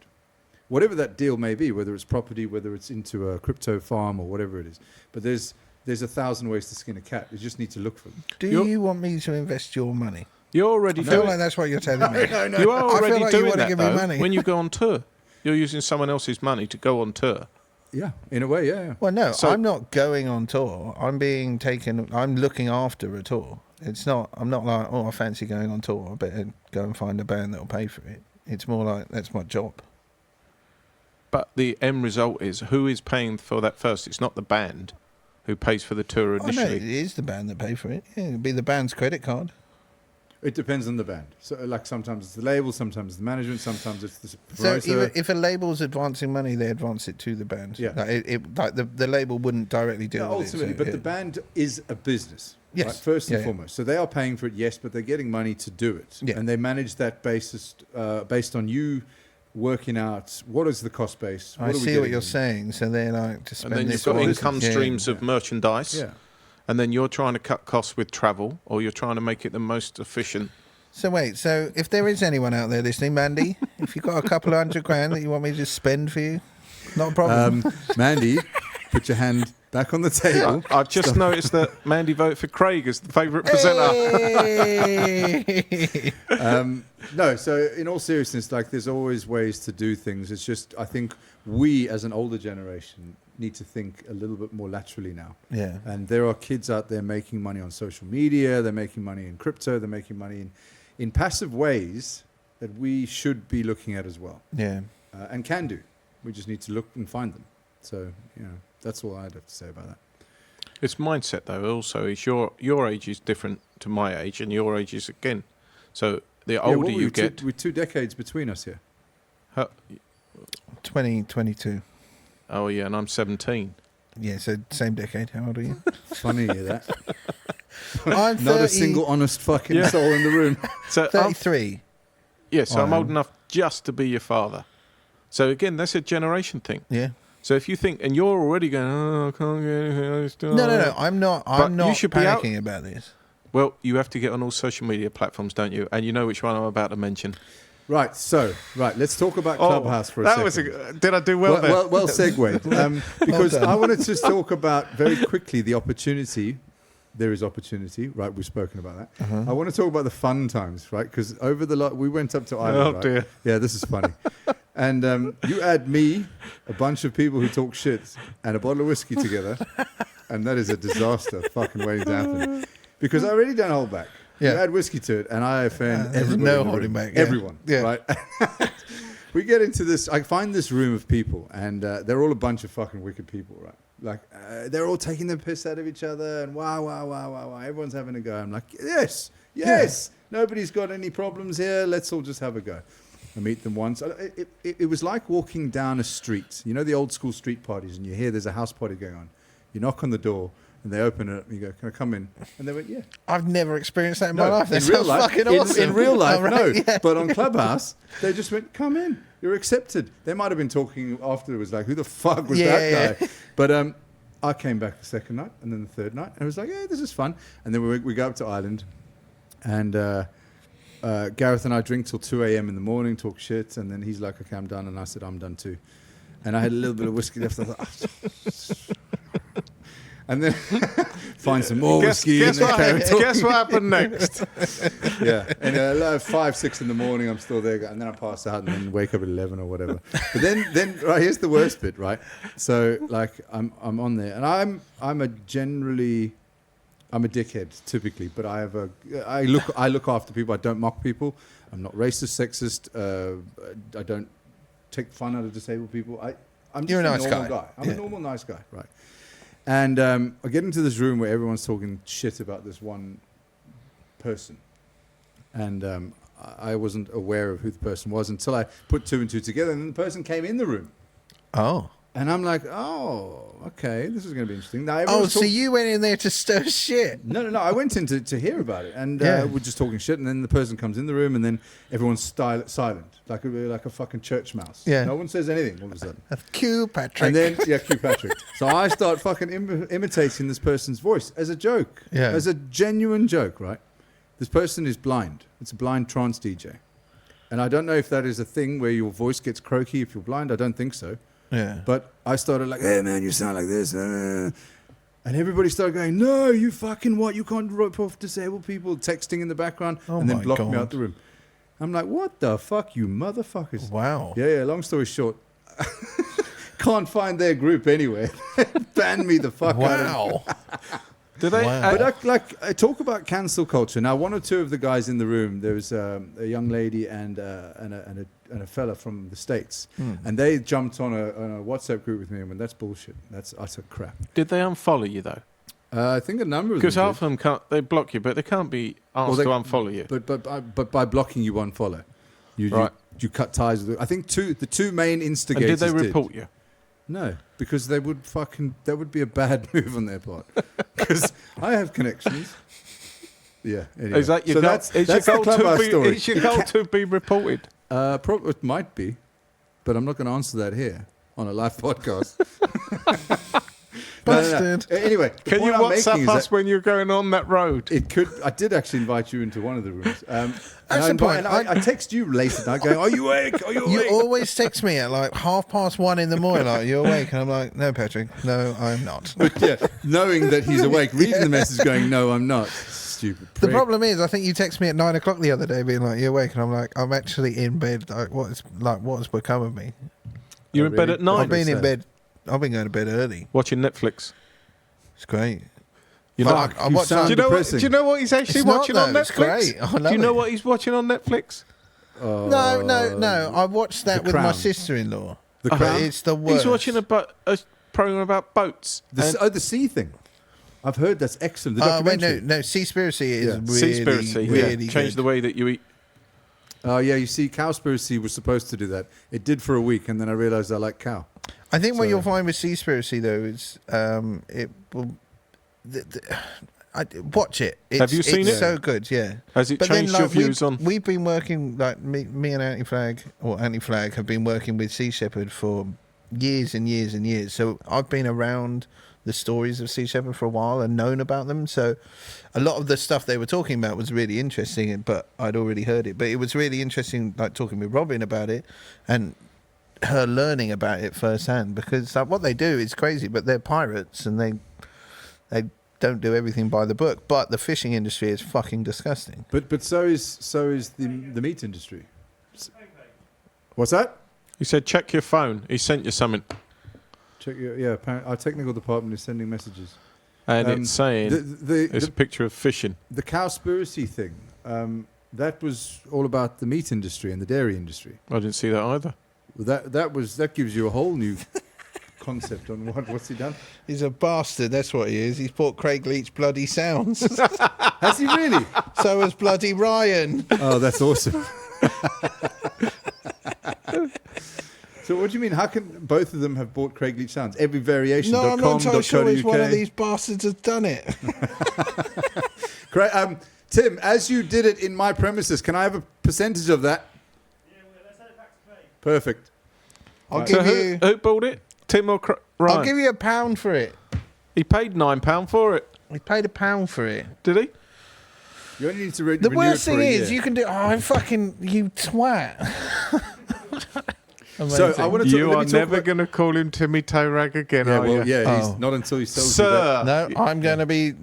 Whatever that deal may be, whether it's property, whether it's into a crypto farm or whatever it is. But there's 1,000 ways to skin a cat. You just need to look for them. Do You're- you want me to invest your money? You're already I feel doing like that's what you're telling me. No. You are I feel already like you doing wanna that give me though, money. when you go on tour. You're using someone else's money to go on tour. Yeah, in a way, yeah. Well, no, So- I'm not going on tour. I'm being taken. I'm looking after a tour. It's not. I'm not like, oh, I fancy going on tour. I better go and find a band that'll pay for it. It's more like that's my job. But the end result is who is paying for that first? It's not the band who pays for the tour Oh, no, initially. it is the band that pay for it. Yeah, it'd be the band's credit card. It depends on the band. So, like, sometimes it's the label, sometimes it's the management, sometimes it's the So promoter. even if a label's advancing money, they advance it to the band. Yeah. Like the label wouldn't directly deal with ultimately, it. but the band is a business. Yes. Right, first and Yeah, yeah. foremost. So they are paying for it, yes, but they're getting money to do it. Yeah. And they manage that basis based on you working out what is the cost base. I are we see what getting you're in? saying. So they're like to spend And then this you've got on- income Yeah. streams of merchandise. Yeah. And then you're trying to cut costs with travel, or you're trying to make it the most efficient. So wait, so if there is anyone out there listening, Mandy, if you've got a couple of $100 that you want me to just spend for you, not a problem. Mandy, put your hand back on the table. I've just noticed that Mandy voted for Craig as the favourite presenter. Hey! No, so in all seriousness, like there's always ways to do things. It's just I think we as an older generation need to think a little bit more laterally now. Yeah. And there are kids out there making money on social media, they're making money in crypto, they're making money in passive ways that we should be looking at as well. Yeah. And can do. We just need to look and find them. So, that's all I'd have to say about that. It's mindset, though, also. Is your age is different to my age, and your age is again. So the older you get... We're 2 decades between us here. 2022. Oh, yeah, and I'm 17. Yeah, so same decade. How old are you? Funny to hear that. I'm 30, Not a single honest fucking Yeah. soul in the room. So 33. I'm I old am. enough just to be your father. So again, that's a generation thing. Yeah. So if you think, and you're already going, oh, I can't get anything, I still... No. I'm not. But I'm not you should be out- panicking about this. Well, you have to get on all social media platforms, don't you? And you know which one I'm about to mention. Right, let's talk about Clubhouse for a that second. was did I do well there? Well segued. Because Well done. I wanted to talk about very quickly the opportunity. There is opportunity, right? We've spoken about that. Uh-huh. I want to talk about the fun times, right? Because over the we went up to Ireland. Oh, right? dear. Yeah, this is funny. And you add me, a bunch of people who talk shit, and a bottle of whiskey together, and that is a disaster fucking waiting to happen. Because I really don't hold back. Yeah. You add whiskey to it, and I offend there's everybody. no in the holding room. back, yeah. Everyone. Yeah. Right? We get into this. I find this room of people, and they're all a bunch of fucking wicked people, right? Like, they're all taking the piss out of each other, and wow. Everyone's having a go. I'm like, yes. Nobody's got any problems here. Let's all just have a go. I meet them once. It was like walking down a street. You know the old school street parties, and you hear there's a house party going on. You knock on the door, and they open it up, and you go, can I come in? And they went, yeah. I've never experienced that in my No, life. That in real sounds life, fucking awesome. in real life, All right, no. yeah. But on Clubhouse, they just went, come in. You're accepted. They might have been talking afterwards, like, who the fuck was that guy? But I came back the second night, and then the third night, and I was like, yeah, this is fun. And then we go up to Ireland, and Gareth and I drink till 2 a.m. in the morning, talk shit, and then he's like, okay, I'm done. And I said, I'm done too. And I had a little bit of whiskey left. I thought, and then find some more whiskey. Guess and then carry on talking. guess what happened next? Yeah, and like 5, 6 in the morning, I'm still there, and then I pass out, and then wake up at 11 or whatever. But then right, here's the worst bit, right? So like I'm on there, and I'm a dickhead typically, but I look after people. I don't mock people. I'm not racist, sexist. I don't take fun out of disabled people. I'm just You're a nice normal guy. I'm a normal nice guy, right? And I get into this room where everyone's talking shit about this one person. And I wasn't aware of who the person was until I put 2 and 2 together, and then the person came in the room. Oh. And I'm like, oh, okay, this is going to be interesting. Now, Oh, everyone's so you went in there to stir shit. No. I went in to hear about it, and Yeah. we're just talking shit, and then the person comes in the room, and then everyone's silent, like a fucking church mouse. Yeah. No one says anything all of a sudden. Cue Patrick. And then, Q Patrick. So I start fucking imitating this person's voice as a joke, Yeah. as a genuine joke, right? This person is blind. It's a blind trance DJ. And I don't know if that is a thing where your voice gets croaky if you're blind. I don't think so. Yeah. But I started like, hey, man, you sound like this. And everybody started going, no, you fucking what? You can't rope off disabled people, texting in the background, Oh and then my block me God. out the room. I'm like, what the fuck, you motherfuckers? Wow. Yeah, long story short. can't find their group anywhere. Ban me the fuck out. Wow. Do they? Wow. But I talk about cancel culture. Now, one or two of the guys in the room, there was a young lady and a fella from the States. And they jumped on a WhatsApp group with me and went, that's bullshit. That's utter crap. Did they unfollow you, though? I think a number of them Because half did. of them can't. They block you, but they can't be asked to unfollow you. But by blocking you unfollow. Right. You cut ties with it. I think the two main And instigators did they report you? No, because that would be a bad move on their part. Because I have connections. Yeah. Anyway. Is that your goal? that's Is the Clubhouse story. It's your goal to be reported. It might be, but I'm not going to answer that here on a live podcast. Bastard. Anyway, the Can you point I'm making WhatsApp is us that when you're going on that road? it could. I did actually invite you into one of the rooms. That's the point. I text you late at night going, "Are you awake? Are you You awake?" always text me at like 1:30 in the morning, like, you awake? And I'm like, no, Patrick, no, I'm not. But yeah, knowing that he's awake, reading the message, going, "No, I'm not." Stupid. The prick. problem is, I think you text me at 9 o'clock the other day, being like, you awake? And I'm like, I'm actually in bed. Like, what's become of me? You're Oh, in bed really? at 9, I've been in sad. bed. I've been going to bed early. watching Netflix. It's great. You But know, I you watch sound do you know what? depressing. Do you know what he's actually It's not, watching on though. It's Netflix? great. I love Do you know it. what he's watching on Netflix? No. I watched that The with my Crown. sister-in-law. The But Crown? it's the worst. He's watching a program about boats. The sea thing. I've heard that's excellent. The Wait, documentary. no. Seaspiracy is Yeah. really, Seaspiracy, really Change good. the way that you eat. Oh yeah, you see, Cowspiracy was supposed to do that. It did for a week, and then I realised I like cow. I think what So- you'll find with Seaspiracy though is it will. Watch it. Have you seen it's it? so good, yeah. Has it changed your views on? We've been working like me and Anti-Flag have been working with Sea Shepherd for years and years and years. So I've been around the stories of Sea Shepherd for a while and known about them. So a lot of the stuff they were talking about was really interesting, but I'd already heard it. But it was really interesting, like talking with Robin about it and her learning about it firsthand, because like, what they do is crazy, but they're pirates and they don't do everything by the book. But the fishing industry is fucking disgusting. But so is the meat industry. What's that? He said, check your phone. He sent you something. Check your Our technical department is sending messages. And it's saying it's a picture of fishing. The Cowspiracy thing. That was all about the meat industry and the dairy industry. I didn't see that either. That gives you a whole new concept on what's he done. He's a bastard, that's what he is. He's bought Craig Leach bloody sounds. Has he really? So has bloody Ryan. Oh, that's awesome. So what do you mean? How can both of them have bought Craig Leach Sounds? Every variation. No, I'm not entirely sure which one of .co.uk. these bastards has done it. Tim, as you did it in my premises, can I have a percentage of that? Yeah, well, let's send it back to Craig. Perfect. I'll Right. give So you. who bought it? Tim or Ryan? I'll give you £1 for it. He paid £9 for it. He paid £1 for it. Did he? You only need to The renew worst it for thing a is, year. you can do. Oh, fucking you twat. So I want to. You are never going to call him Timmy Torag again, Yeah, are well, you? yeah. He's Oh. not until he sells you that. Sir. No, I'm going to be.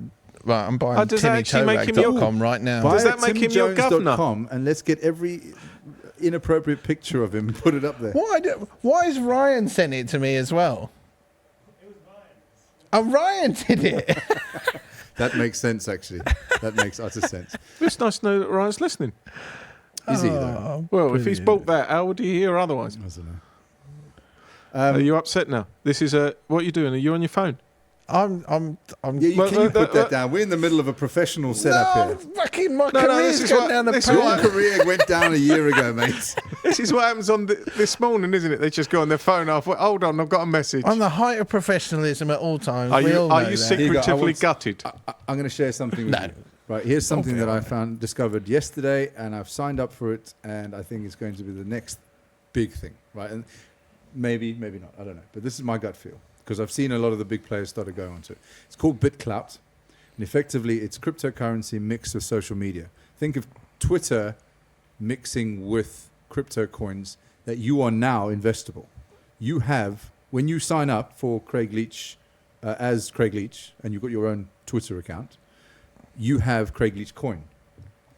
Right, I'm buying does that actually make him your- TimmyTorag.com right now. Does Buy that make him your governor? timjones.com and let's get every inappropriate picture of him and put it up there. Why has Ryan sent it to me as well? Oh, Ryan did it. That makes sense, actually. That makes utter sense. It's nice to know that Ryan's listening. Is he, though? Oh, Well, if he's brilliant. bought that, how would he hear otherwise? I don't know. Are you upset now? This is what are you doing? Are you on your phone? I'm. Yeah, Well, can you put that well, down? We're in the middle of a professional setup no, here. fucking my No, no, career's this is going what- down the this is Your what- pan. career went down a year ago, mate. This is what happens on this morning, isn't it? They just go on their phone halfway. Hold on, I've got a message. I'm the height of professionalism at all times. Are we you all are know you that. Here you go. I secretively want- gutted? I'm going to share something with No. you. Right, here's something Don't that be I discovered yesterday, and I've signed up for it, and I think it's going to be the next big thing, right? And maybe not, I don't know. But this is my gut feel, because I've seen a lot of the big players started going onto it. It's called BitClout, and effectively it's cryptocurrency mixed with social media. Think of Twitter mixing with crypto coins that you are now investable. You have, when you sign up for Craig Leach, as Craig Leach, and you've got your own Twitter account, you have Craig Leach coin.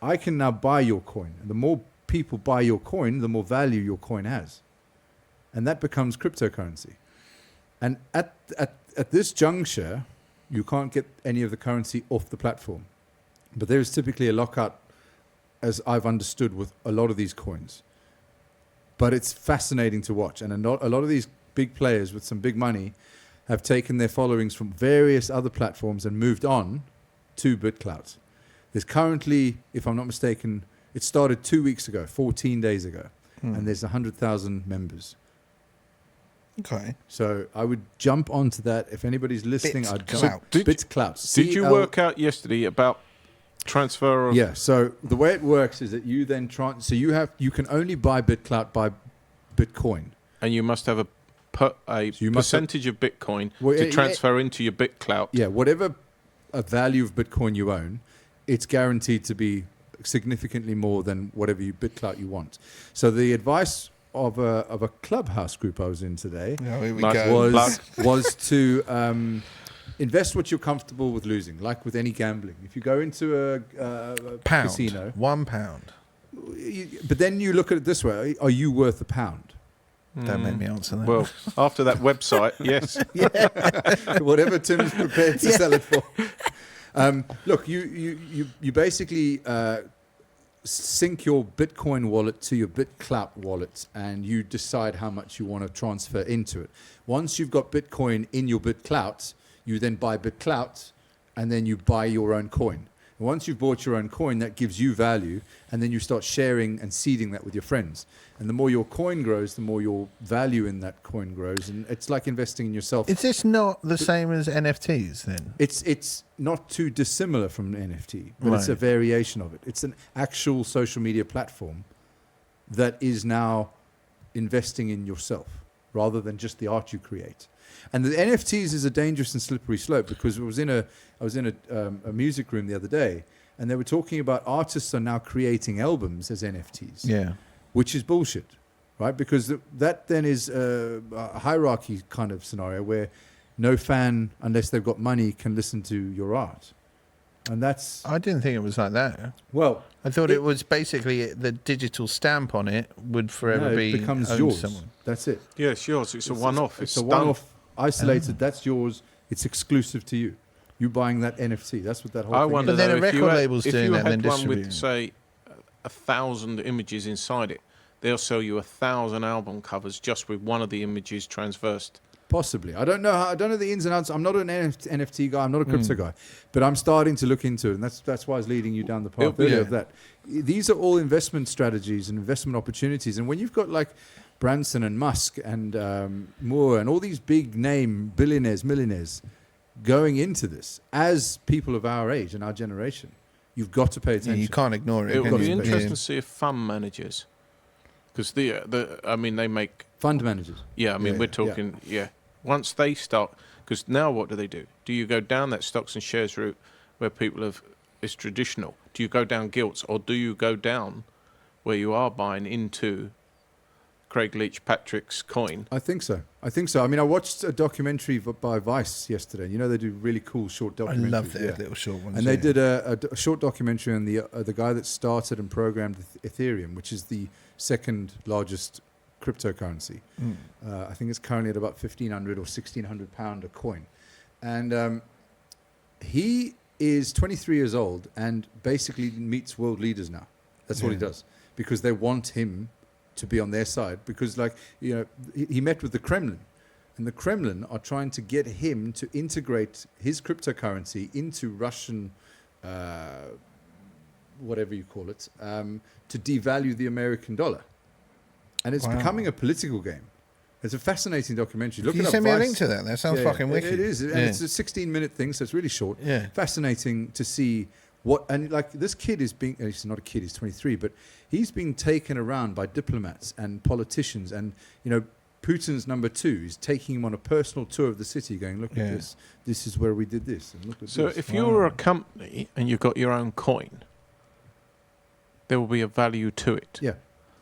I can now buy your coin. And the more people buy your coin, the more value your coin has. And that becomes cryptocurrency. And at this juncture, you can't get any of the currency off the platform. But there is typically a lockout, as I've understood, with a lot of these coins. But it's fascinating to watch. And a lot of these big players with some big money have taken their followings from various other platforms and moved on to BitClout. There's currently, if I'm not mistaken, it started 2 weeks ago, 14 days ago, and there's 100,000 members. Okay. So I would jump onto that. If anybody's listening, I'd jump. BitClout. Did you work out yesterday about transfer of... Yeah, so the way it works is that you then you can only buy BitClout by Bitcoin. And you must have a percentage of Bitcoin to transfer into your BitClout. Yeah, whatever a value of Bitcoin you own, it's guaranteed to be significantly more than whatever BitClout you want. So the advice of a Clubhouse group I was in today was to invest what you're comfortable with losing, like with any gambling. If you go into a casino, £1. But then you look at it this way: are you worth a pound? Don't make me answer that. Well, after that website, yes. Whatever Tim's prepared to sell it for. Look, you basically sync your Bitcoin wallet to your BitClout wallet, and you decide how much you want to transfer into it. Once you've got Bitcoin in your BitClout, you then buy BitClout, and then you buy your own coin. And once you've bought your own coin, that gives you value, and then you start sharing and seeding that with your friends. And the more your coin grows, the more your value in that coin grows, and it's like investing in yourself. Is this not the same as NFTs then? It's not too dissimilar from an NFT, but it's a variation of it. It's an actual social media platform that is now investing in yourself rather than just the art you create. And the NFTs is a dangerous and slippery slope, because I was in a music room the other day, and they were talking about artists are now creating albums as NFTs. Yeah. Which is bullshit, right? Because that then is a hierarchy kind of scenario where no fan, unless they've got money, can listen to your art. And that's... I didn't think it was like that. Well... I thought it was basically the digital stamp on it would forever be... it becomes owned yours. someone. That's it. Yeah, it's yours. It's a one-off. It's a one-off, isolated. That's yours. It's exclusive to you. You buying that NFT. That's what that whole I thing wonder is. But then though, a record label's doing that and then if you had one distributing. with, say, 1,000 images inside it, they'll sell you 1,000 album covers just with one of the images transversed. Possibly. I don't know the ins and outs. I'm not an NFT guy. I'm not a crypto guy. But I'm starting to look into it, and that's why I was leading you down the path earlier of that. These are all investment strategies and investment opportunities. And when you've got like Branson and Musk and Moore and all these big name billionaires, millionaires going into this as people of our age and our generation, you've got to pay attention. Yeah, you can't ignore it. It would be Yeah. interesting to see if fund managers, because they make... Fund managers. Yeah, I mean, Yeah, we're talking, once they start, because now what do? Do you go down that stocks and shares route where people it's traditional? Do you go down gilts, or do you go down where you are buying into Craig Leach Patrick's coin? I think so. I mean, I watched a documentary by Vice yesterday. You know, they do really cool short I documentaries. love their little short ones. And they did a short documentary on the guy that started and programmed Ethereum, which is the second largest cryptocurrency. I think it's currently at about £1,500 or £1,600 a coin. And he is 23 years old and basically meets world leaders now. That's what he does, because they want him to be on their side, because he met with the Kremlin, and the Kremlin are trying to get him to integrate his cryptocurrency into Russian whatever you call it, to devalue the American dollar. And it's becoming a political game. It's a fascinating documentary. Can you send me a link to that? That sounds fucking wicked. It is. And it's a 16-minute thing, so it's really short. Yeah. Fascinating to see what... And like this kid is being... He's not a kid, he's 23, but he's being taken around by diplomats and politicians. And, Putin's number 2 is taking him on a personal tour of the city going, look at this. This is where we did this. And look at So this. if you were a company and you've got your own coin, there will be a value to it. Yeah.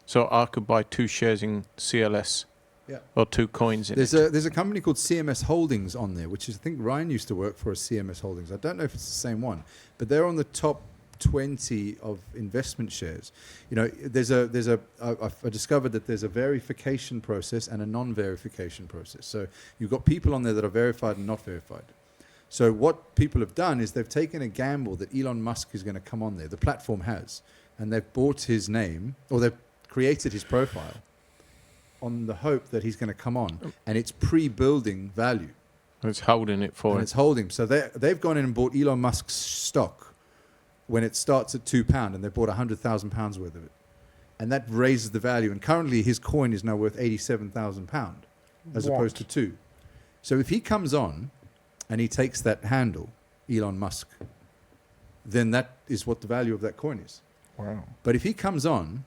So I could buy 2 shares in CLS. Yeah. Or 2 coins in There's it. a company called CMS Holdings on there, which is, I think Ryan used to work for, CMS Holdings. I don't know if it's the same one, but they're on the top 20 of investment shares. You know, I discovered that there's a verification process and a non-verification process. So you've got people on there that are verified and not verified. So what people have done is they've taken a gamble that Elon Musk is going to come on there. The platform has. And they've bought his name, or they've created his profile on the hope that he's going to come on. And it's pre-building value. It's holding it for And him. it's holding. So they've gone in and bought Elon Musk's stock when it starts at £2, and they bought £100,000 worth of it. And that raises the value. And currently his coin is now worth £87,000 as opposed to 2. So if he comes on and he takes that handle, Elon Musk, then that is what the value of that coin is. Wow. But if he comes on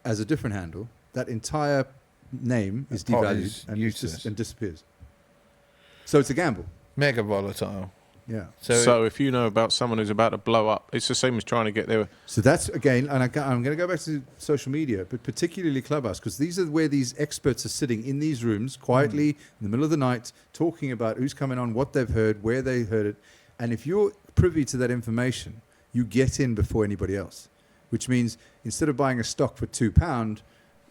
as a different handle, that entire name is devalued and disappears. So it's a gamble. Mega volatile. Yeah. So if you know about someone who's about to blow up, it's the same as trying to get there. So that's, again, and I'm going to go back to social media, but particularly Clubhouse, because these are where these experts are sitting in these rooms quietly in the middle of the night, talking about who's coming on, what they've heard, where they heard it. And if you're privy to that information, you get in before anybody else, which means instead of buying a stock for £2,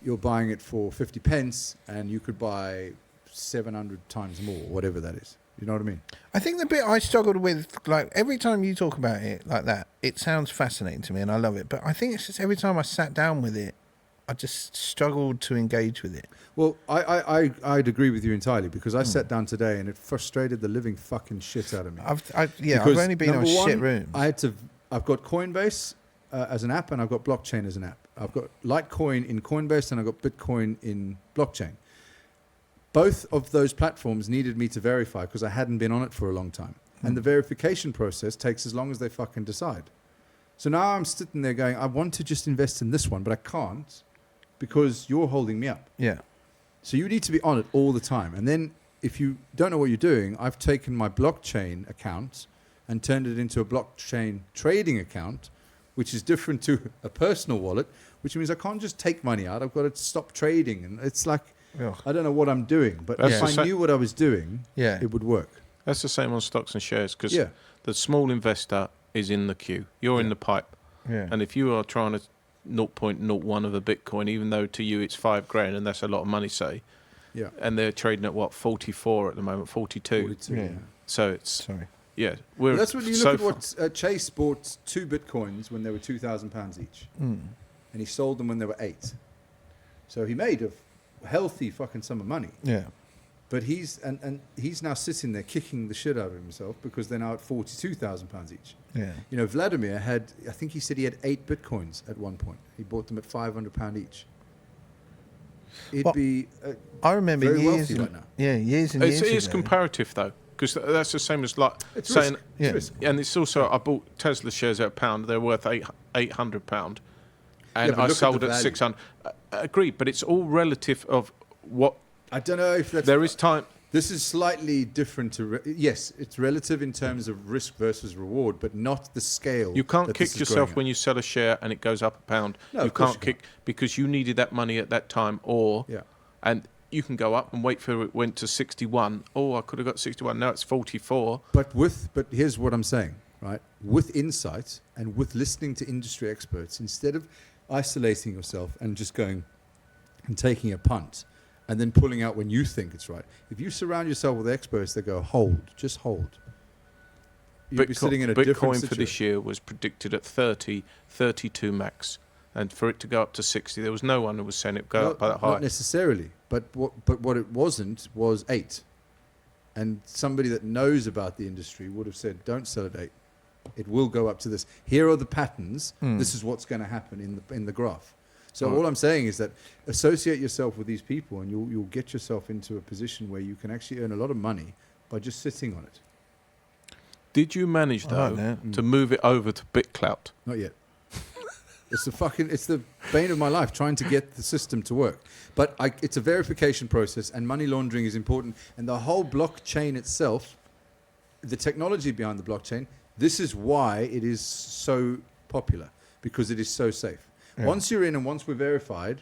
you're buying it for 50 pence, and you could buy 700 times more, whatever that is. You know what I mean? I think the bit I struggled with, like, every time you talk about it like that, it sounds fascinating to me and I love it. But I think it's just every time I sat down with it, I just struggled to engage with it. Well, I'd agree with you entirely, because I sat down today and it frustrated the living fucking shit out of me. I've only been on shit rooms. I've got Coinbase as an app, and I've got blockchain as an app. I've got Litecoin in Coinbase, and I've got Bitcoin in blockchain. Both of those platforms needed me to verify because I hadn't been on it for a long time. And the verification process takes as long as they fucking decide. So now I'm sitting there going, I want to just invest in this one, but I can't because you're holding me up. Yeah. So you need to be on it all the time. And then if you don't know what you're doing, I've taken my blockchain account and turned it into a blockchain trading account, which is different to a personal wallet, which means I can't just take money out. I've got to stop trading. And it's like, Ugh. I don't know what I'm doing, but That's if I knew what I was doing, it would work. That's the same on stocks and shares, because Yeah. the small investor is in the queue. You're in the pipe. Yeah. And if you are trying to 0.01 of a Bitcoin, even though to you it's $5,000 and that's a lot of money, say, Yeah. and they're trading at what, 44 at the moment, 42. 42. Yeah. So it's, Sorry. yeah. Well, that's when you so look at what Chase bought 2 Bitcoins when they were £2,000 each. And he sold them when they were 8. So he made a healthy fucking sum of money. Yeah. But he's now sitting there kicking the shit out of himself because they're now at £42,000 each. Yeah. You know, Vladimir had, I think he said he had 8 Bitcoins at one point. He bought them at £500 each. He'd Well, be I remember very years wealthy and, right now. Yeah, years and years it is ago. comparative though, because that's the same as like It's saying, risk. Yeah. It's risk. and it's also, I bought Tesla shares at £1. They're worth £800, and but I look at sold the at value. 600. Agreed, but it's all relative of what I don't know if that's... there is time. This is slightly different to... yes, it's relative in terms of risk versus reward, but not the scale. You can't that this kick is yourself growing when you sell a share and it goes up £1. No, You of course can't you kick because you needed that money at that time, or at. Yeah. and you can go up and wait for it went to 61. Oh, I could have got 61. Now it's 44. But here's what I'm saying, right? With insight and with listening to industry experts, instead of isolating yourself and just going and taking a punt and then pulling out when you think it's right. If you surround yourself with experts that go, hold, just hold. You'll be sitting in a different Bitcoin for situation. this year was predicted at 30, 32 max. And for it to go up to 60, there was no one who was saying it would go up by that high. Not necessarily, but what it wasn't was 8. And somebody that knows about the industry would have said, don't sell at 8. It will go up to this. Here are the patterns. This is what's going to happen in the graph. So all I'm saying is that associate yourself with these people, and you'll get yourself into a position where you can actually earn a lot of money by just sitting on it. Did you manage, I like though, that. to move it over to BitClout? Not yet. It's the bane of my life trying to get the system to work. But it's a verification process, and money laundering is important. And the whole blockchain itself, the technology behind the blockchain, this is why it is so popular, because it is so safe. Yeah. Once you're in and once we're verified,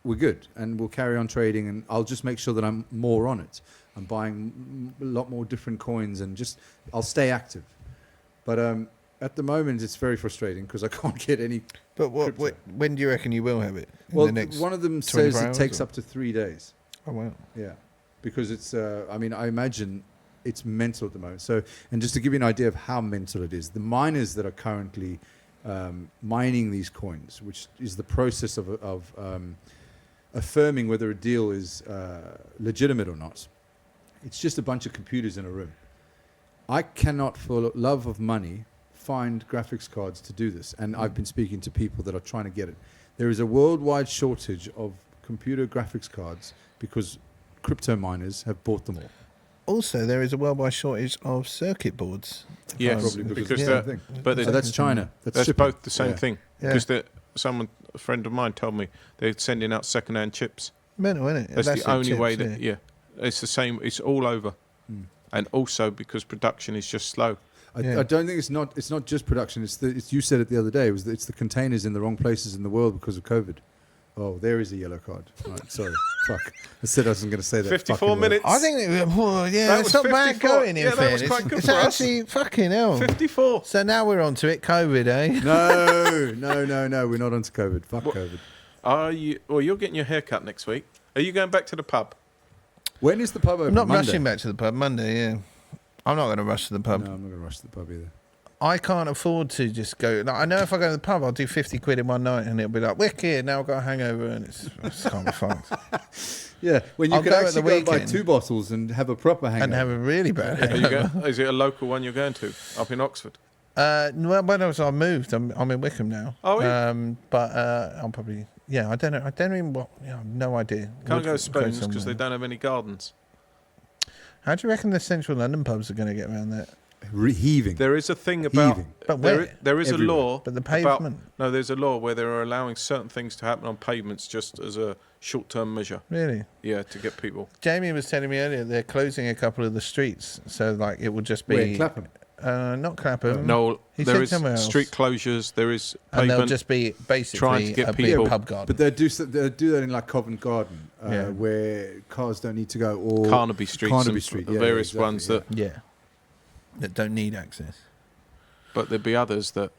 we're good, and we'll carry on trading, and I'll just make sure that I'm more on it. I'm buying a lot more different coins, and I'll stay active. But At the moment, it's very frustrating because I can't get any. But Crypto. when do you reckon you will have it? In Well, the next one of them 24 says it hours, takes or? up to 3 days. Oh, wow. Yeah, because it's. I mean, I imagine it's mental at the moment. So, and just to give you an idea of how mental it is, the miners that are currently mining these coins, which is the process of affirming whether a deal is legitimate or not. It's just a bunch of computers in a room. I cannot, for love of money, find graphics cards to do this. And I've been speaking to people that are trying to get it. There is a worldwide shortage of computer graphics cards because crypto miners have bought them all. Also, there is a worldwide shortage of circuit boards. Yes, Probably because of the they're- same thing. but So that's China. That's shipping. both the same Yeah. thing. Yeah. Because a friend of mine told me they're sending out second-hand chips. Mental, isn't it? That's the it, only chips, way that, yeah. It's the same, it's all over. Mm. And also because production is just slow. Yeah. I don't think it's not just production. It's you said it the other day. It's the containers in the wrong places in the world because of COVID. Oh, there is a yellow card. Right, sorry, fuck. I said I wasn't going to say that. 54 fucking word. minutes. I think, well, yeah, That it's was not bad 54. going in Yeah, that was fairness. quite good It's for us. actually fucking hell. 54. So now we're on to it, COVID, eh? No. We're not onto COVID. Fuck What- COVID. You're getting your hair cut next week. Are you going back to the pub? When is the pub open? I'm not Monday? rushing back to the pub Monday, yeah. I'm not going to rush to the pub. No, I'm not going to rush to the pub either. I can't afford to just go. Like, I know if I go to the pub, I'll do 50 quid in one night and it'll be like, wicked, now I've got a hangover and it's kind of fucked. Yeah, when you I'll could go at actually the go and buy weekend. 2 bottles and have a proper hangover. And have a really bad Are you hangover. going, is it a local one you're going to up in Oxford? Well, when I moved, I'm in Wickham now. Oh, are you? But I'll probably, yeah, I don't know. I don't even, I have no idea. Can't go Would to Spoons because they somewhere. don't have any gardens. How do you reckon the central London pubs are going to get around that? Heaving. There is a thing about Heaving. But there, where? there is Everywhere. a law But the about pavement. no, there's a law where they're allowing certain things to happen on pavements just as a short-term measure. Really? Yeah, to get people. Jamie was telling me earlier they're closing a couple of the streets, so like it will just Where, be Clapham? not Clapham. No, He there said is somewhere else. street closures. There is and they'll pavement. just be basically trying to get a people- big pub garden. But they'll do that in like Covent Garden, Yeah. where cars don't need to go. Or Carnaby Street. Carnaby and Street, the yeah, various exactly, ones yeah. that. yeah, that don't need access. But there'd be others that.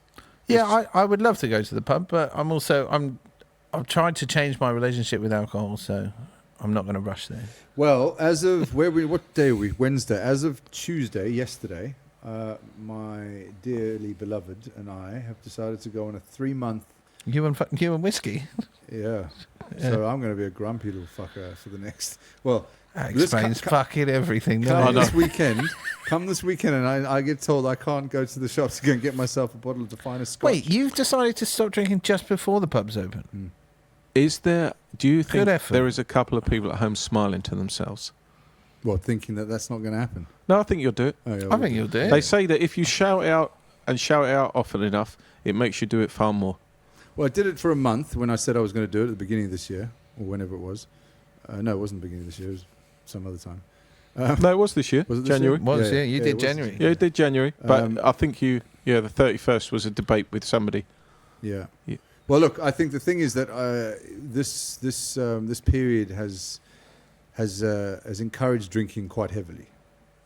Yeah, I would love to go to the pub, but I've tried to change my relationship with alcohol, so I'm not going to rush there. Well, as of what day are we? Wednesday. As of Tuesday, yesterday, my dearly beloved and I have decided to go on a 3-month. You and whiskey. Yeah. Yeah. So I'm going to be a grumpy little fucker for the next. Well, That Let's explains fucking everything. come doesn't it? this weekend, and I get told I can't go to the shops to go and get myself a bottle of the finest scotch. Wait, you've decided to stop drinking just before the pub's open? Is there? Do you think effort. there is a couple of people at home smiling to themselves? What, thinking that that's not going to happen? No, I think you'll do it. Oh, yeah, I think you'll do it. They say that if you shout it out often enough, it makes you do it far more. Well, I did it for a month when I said I was going to do it at the beginning of this year, or whenever it was. No, it wasn't the beginning of this year. It was some other time. No, it was this year. Was it this January. year? Was, Yeah, yeah, you yeah, did it was. January. Yeah, it did January. But Um, I think the 31st was a debate with somebody. Yeah. Yeah. Well, look, I think the thing is that this period has encouraged drinking quite heavily,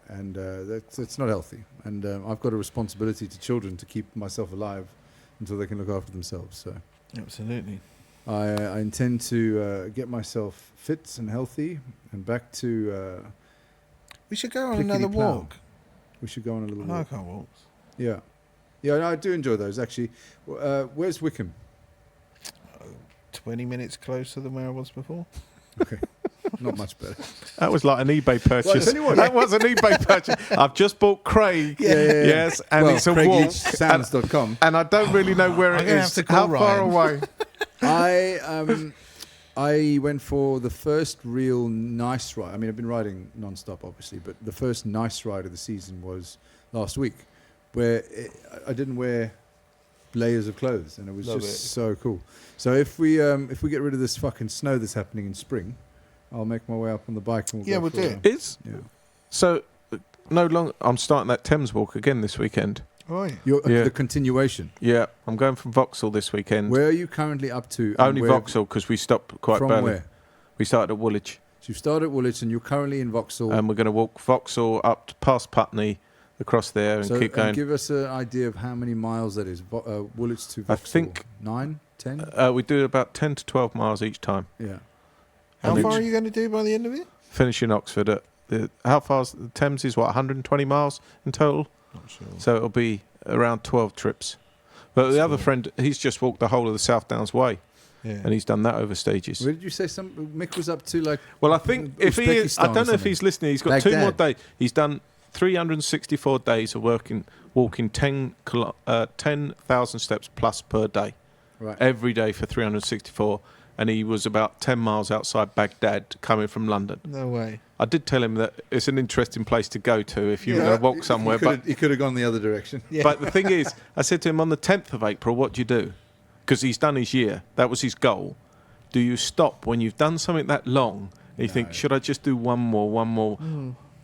and that's not healthy. And I've got a responsibility to children to keep myself alive until they can look after themselves. So Absolutely. I intend to get myself fit and healthy and back to. We should go on another Plickety-plow. walk. We should go on a little I walk. like our walks. Yeah, yeah. No, I do enjoy those actually. Where's Wickham? 20 minutes closer than where I was before. Okay, not much better. That was like an eBay purchase. Well, I tell you what, that was an eBay purchase. I've just bought Craig. Yeah. Yes, and well, it's a walk. CraigLeachSounds.com. And I don't really know where I'm it gonna is. have to call How far Ryan. away? I went for the first real nice ride. I mean, I've been riding non-stop, obviously, but the first nice ride of the season was last week, where I didn't wear layers of clothes, and it was Love just it. so cool. So if we get rid of this fucking snow that's happening in spring, I'll make my way up on the bike. And Yeah, go we'll for do a- it. It's Yeah. so no longer. I'm starting that Thames walk again this weekend. Right. Yeah. The continuation. Yeah, I'm going from Vauxhall this weekend. Where are you currently up to? and Only where- Vauxhall because we stopped quite From early. where? We started at Woolwich, So you started at Woolwich, and you're currently in Vauxhall. and we're going to walk Vauxhall up to past Putney, across there and So keep going. give us an idea of how many miles that is. Woolwich to I Vauxhall. think 9, 10? we do about 10 to 12 miles each time. Yeah. How And far each- are you going to do by the end of it? Finish in Oxford at how far's the Thames is 120 miles in total, Not sure. so it'll be around 12 trips. But the other Sure. friend, he's just walked the whole of the South Downs Way, Yeah. and he's done that over stages. Where did you say Mick was up to? Like, Well, I think if he is, I Uzbekistan or don't know if something. he's listening. He's got 2 more Baghdad. days. He's done 364 days of walking 10,000 steps plus per day, right. every day for 364. And he was about 10 miles outside Baghdad, coming from London. No way. I did tell him that it's an interesting place to go to if you were going to walk somewhere. He could have gone the other direction. Yeah. But the thing is, I said to him on the 10th of April, what do you do? Because he's done his year. That was his goal. Do you stop when you've done something that long and you think, No. should I just do one more?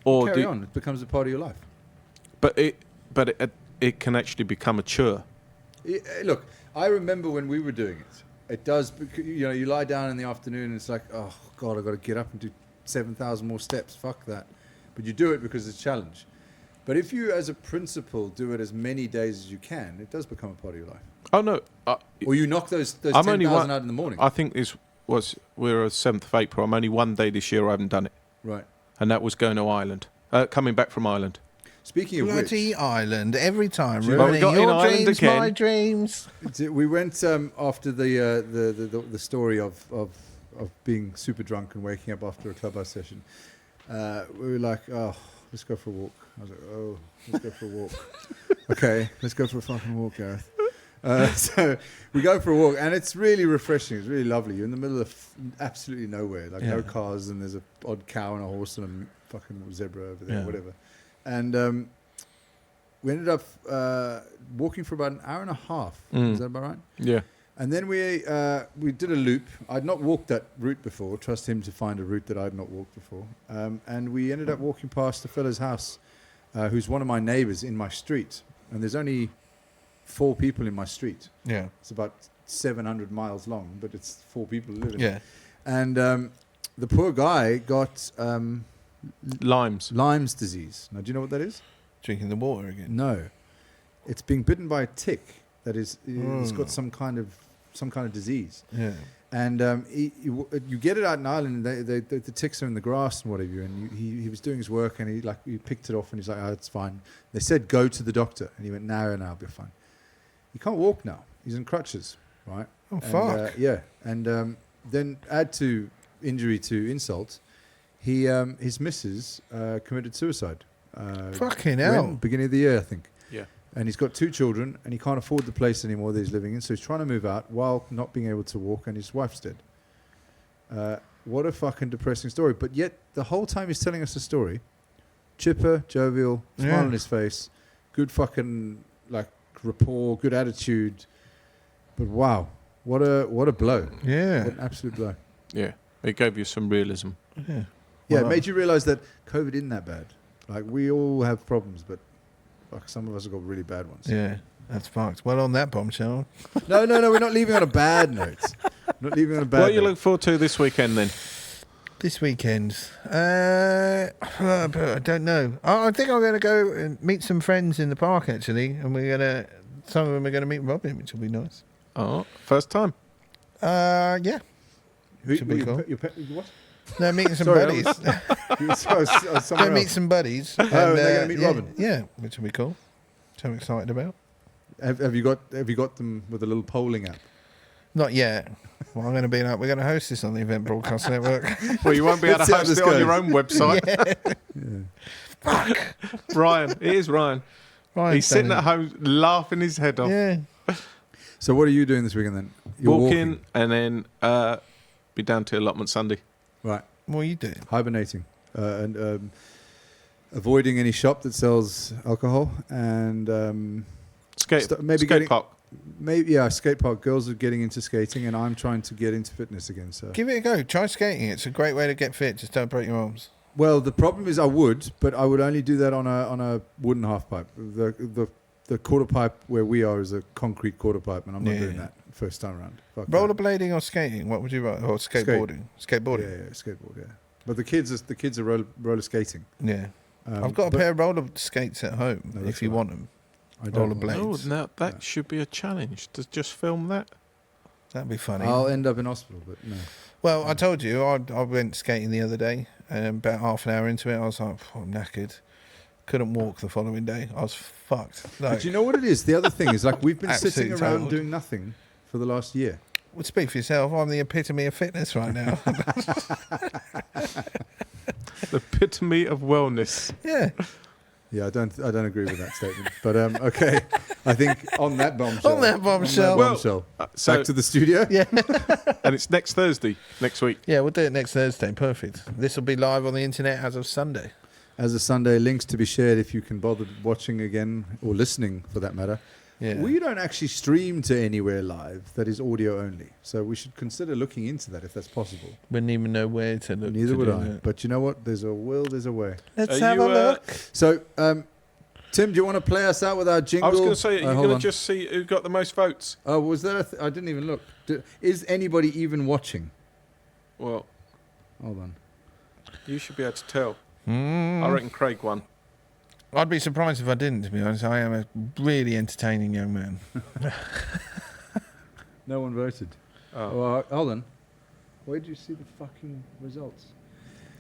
Or Carry on. It becomes a part of your life. But it can actually become a chore. Look, I remember when we were doing it. It does, you know, you lie down in the afternoon and it's like, oh, God, I've got to get up and do 7,000 more steps. Fuck that. But you do it because it's a challenge. But if you, as a principle, do it as many days as you can, it does become a part of your life. Oh, no. Or you knock those I'm only 10,000 out in the morning. I think we're 7th of April. I'm only one day this year I haven't done it. Right. And that was going to Ireland. Coming back from Ireland. Speaking of which, Bloody Ireland, every time. Well, we Ruining got in your Ireland dreams, again. my dreams. we went after the story of being super drunk and waking up after a Clubhouse session. We were like, oh, let's go for a walk. I was like, oh, let's go for a walk. Okay, let's go for a fucking walk, Gareth. So we go for a walk, and it's really refreshing. It's really lovely. You're in the middle of absolutely nowhere, like no cars, and there's a odd cow and a horse and a fucking zebra over there, whatever. And we ended up walking for about an hour and a half. Is that about right? Yeah. And then we did a loop. I'd not walked that route before. Trust him to find a route that I'd not walked before. And we ended up walking past a fellow's house who's one of my neighbours in my street. And there's only 4 people in my street. Yeah. It's about 700 miles long, but it's 4 people living. Yeah. And the poor guy got Limes. disease. Now, do you know what that is? Drinking the water again. No. It's being bitten by a tick. That is, it's got some kind of disease. Yeah. And you get it out in Ireland, and the ticks are in the grass and whatever. And he was doing his work, and he picked it off, and he's like, "Oh, it's fine." They said, "Go to the doctor," and he went, "No, I'll be fine." He can't walk now. He's in crutches, right? Oh, And, fuck. yeah, and then add to injury to insult, his missus committed suicide. Fucking hell. Beginning of the year, I think. Yeah. And he's got 2 children, and he can't afford the place anymore that he's living in, so he's trying to move out while not being able to walk, and his wife's dead. What a fucking depressing story. But yet, the whole time he's telling us the story, chipper, jovial, smile on his face, good fucking, like, rapport, good attitude. But wow, what a blow. Yeah. What an absolute blow. Yeah. It gave you some realism. Yeah. Yeah, Wow. it made you realise that COVID isn't that bad. Like, we all have problems, but fuck, some of us have got really bad ones. Yeah. That's fucked. Well, on that bombshell. No, we're not leaving on a bad note. Not leaving on a bad What do you note. look forward to this weekend then? This weekend, I don't know. I think I'm going to go and meet some friends in the park actually, and some of them are going to meet Robin, which will be nice. Oh, first time. Yeah. Should be cool. What? No, meeting some Sorry, buddies. Somewhere Go meet else. some buddies. Oh, and they're gonna meet yeah, Robin? Yeah, which will be cool. Which I'm excited about. Have you got them with a little polling app? Not yet. Well, I'm going to be like, we're going to host this on the Event Broadcast Network. Well, you won't be able Let's to see how host this it on your goes. own website. Yeah. Ryan. It is Ryan. Right, He's sitting at home laughing his head off. Yeah. So what are you doing this weekend then? You're Walking and then be down to allotment Sunday. Right. What are you doing? Hibernating. And avoiding any shop that sells alcohol, and Skate park. skate park. Girls are getting into skating, and I'm trying to get into fitness again. So, Give it a go. Try skating. It's a great way to get fit. Just don't break your arms. well, the problem is I would only do that on a wooden half pipe. The quarter pipe where we are is a concrete quarter pipe, and I'm not Yeah. doing that first time around. Fuck that. Rollerblading or skating? What would you rather? Or skateboarding? Skateboarding. Yeah, skateboard. Yeah, but the kids are roller skating. Yeah. I've got a pair of roller skates at home No, that's if you all want them. I don't. Roller want- Oh, blades. now that should be a challenge to just film that. That'd be funny. I'll end up in hospital, but no. Well, I told you, I went skating the other day, and about half an hour into it, I was like, I'm knackered. Couldn't walk the following day. I was fucked. Like, But you know what it is? The other thing is, like, we've been sitting Absolutely around told. doing nothing for the last year. well, speak for yourself. I'm the epitome of fitness right now. The epitome of wellness. yeah. Yeah, I don't agree with that statement. But okay, I think on that bombshell. On that bombshell. Well, bombshell. So, Back to the studio. Yeah. and it's next Thursday, next week. Yeah, we'll do it next Thursday. Perfect. This will be live on the internet as of Sunday. As a Sunday, links to be shared if you can bother watching again or listening for that matter. Yeah. We don't actually stream to anywhere live. That is audio only. So we should consider looking into that if that's possible. Wouldn't even know where to look. Neither to would do I. that. But you know what? There's a will, there's a way. Let's Are have you, a look. So, Tim, do you want to play us out with our jingle? I was going to say, you're hold going on. to just see who got the most votes. Oh, was there? I didn't even look. Is anybody even watching? Well, Hold on. you should be able to tell. Mm. I reckon Craig won. I'd be surprised if I didn't, to be honest. I am a really entertaining young man. No one voted. Oh. Well, hold on. Where did you see the fucking results?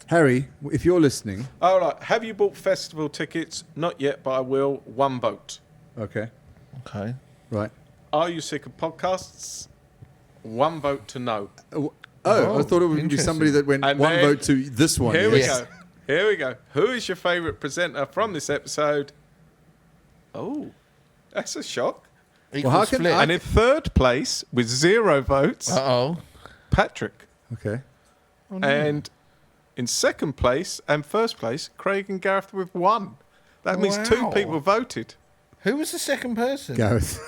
Harry, if you're listening, All right. Have you bought festival tickets? Not yet, but I will. 1 vote. okay, Okay. right. Are you sick of podcasts? 1 vote to no. Oh, Oh, I thought it would be somebody that went And one then- vote to this one. Here we yes. go. Here we go. Who is your favourite presenter from this episode? Oh, that's a shock. Equals how can split. I- And in third place, with 0 votes, Uh-oh. Patrick. Okay. Oh, no. And in second place and first place, Craig and Gareth with 1. That means 2 Wow. people voted. Who was the second person? Gareth.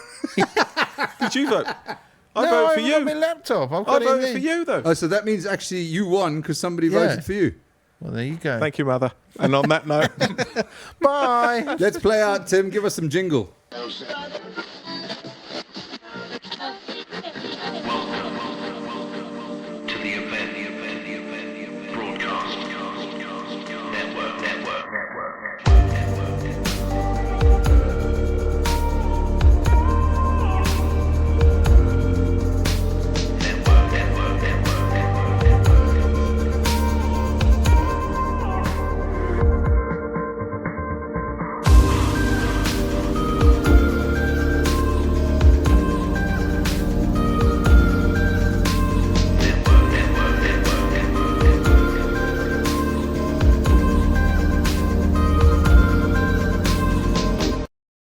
Did you vote? I no, voted for I've got my you. laptop. I've I got it voted in for me. you, though. Oh, so that means actually you won because somebody Yeah. voted for you. Well, there you go. Thank you, Mother. And on that note... Bye. Let's play out, Tim. Give us some jingle. No, sir.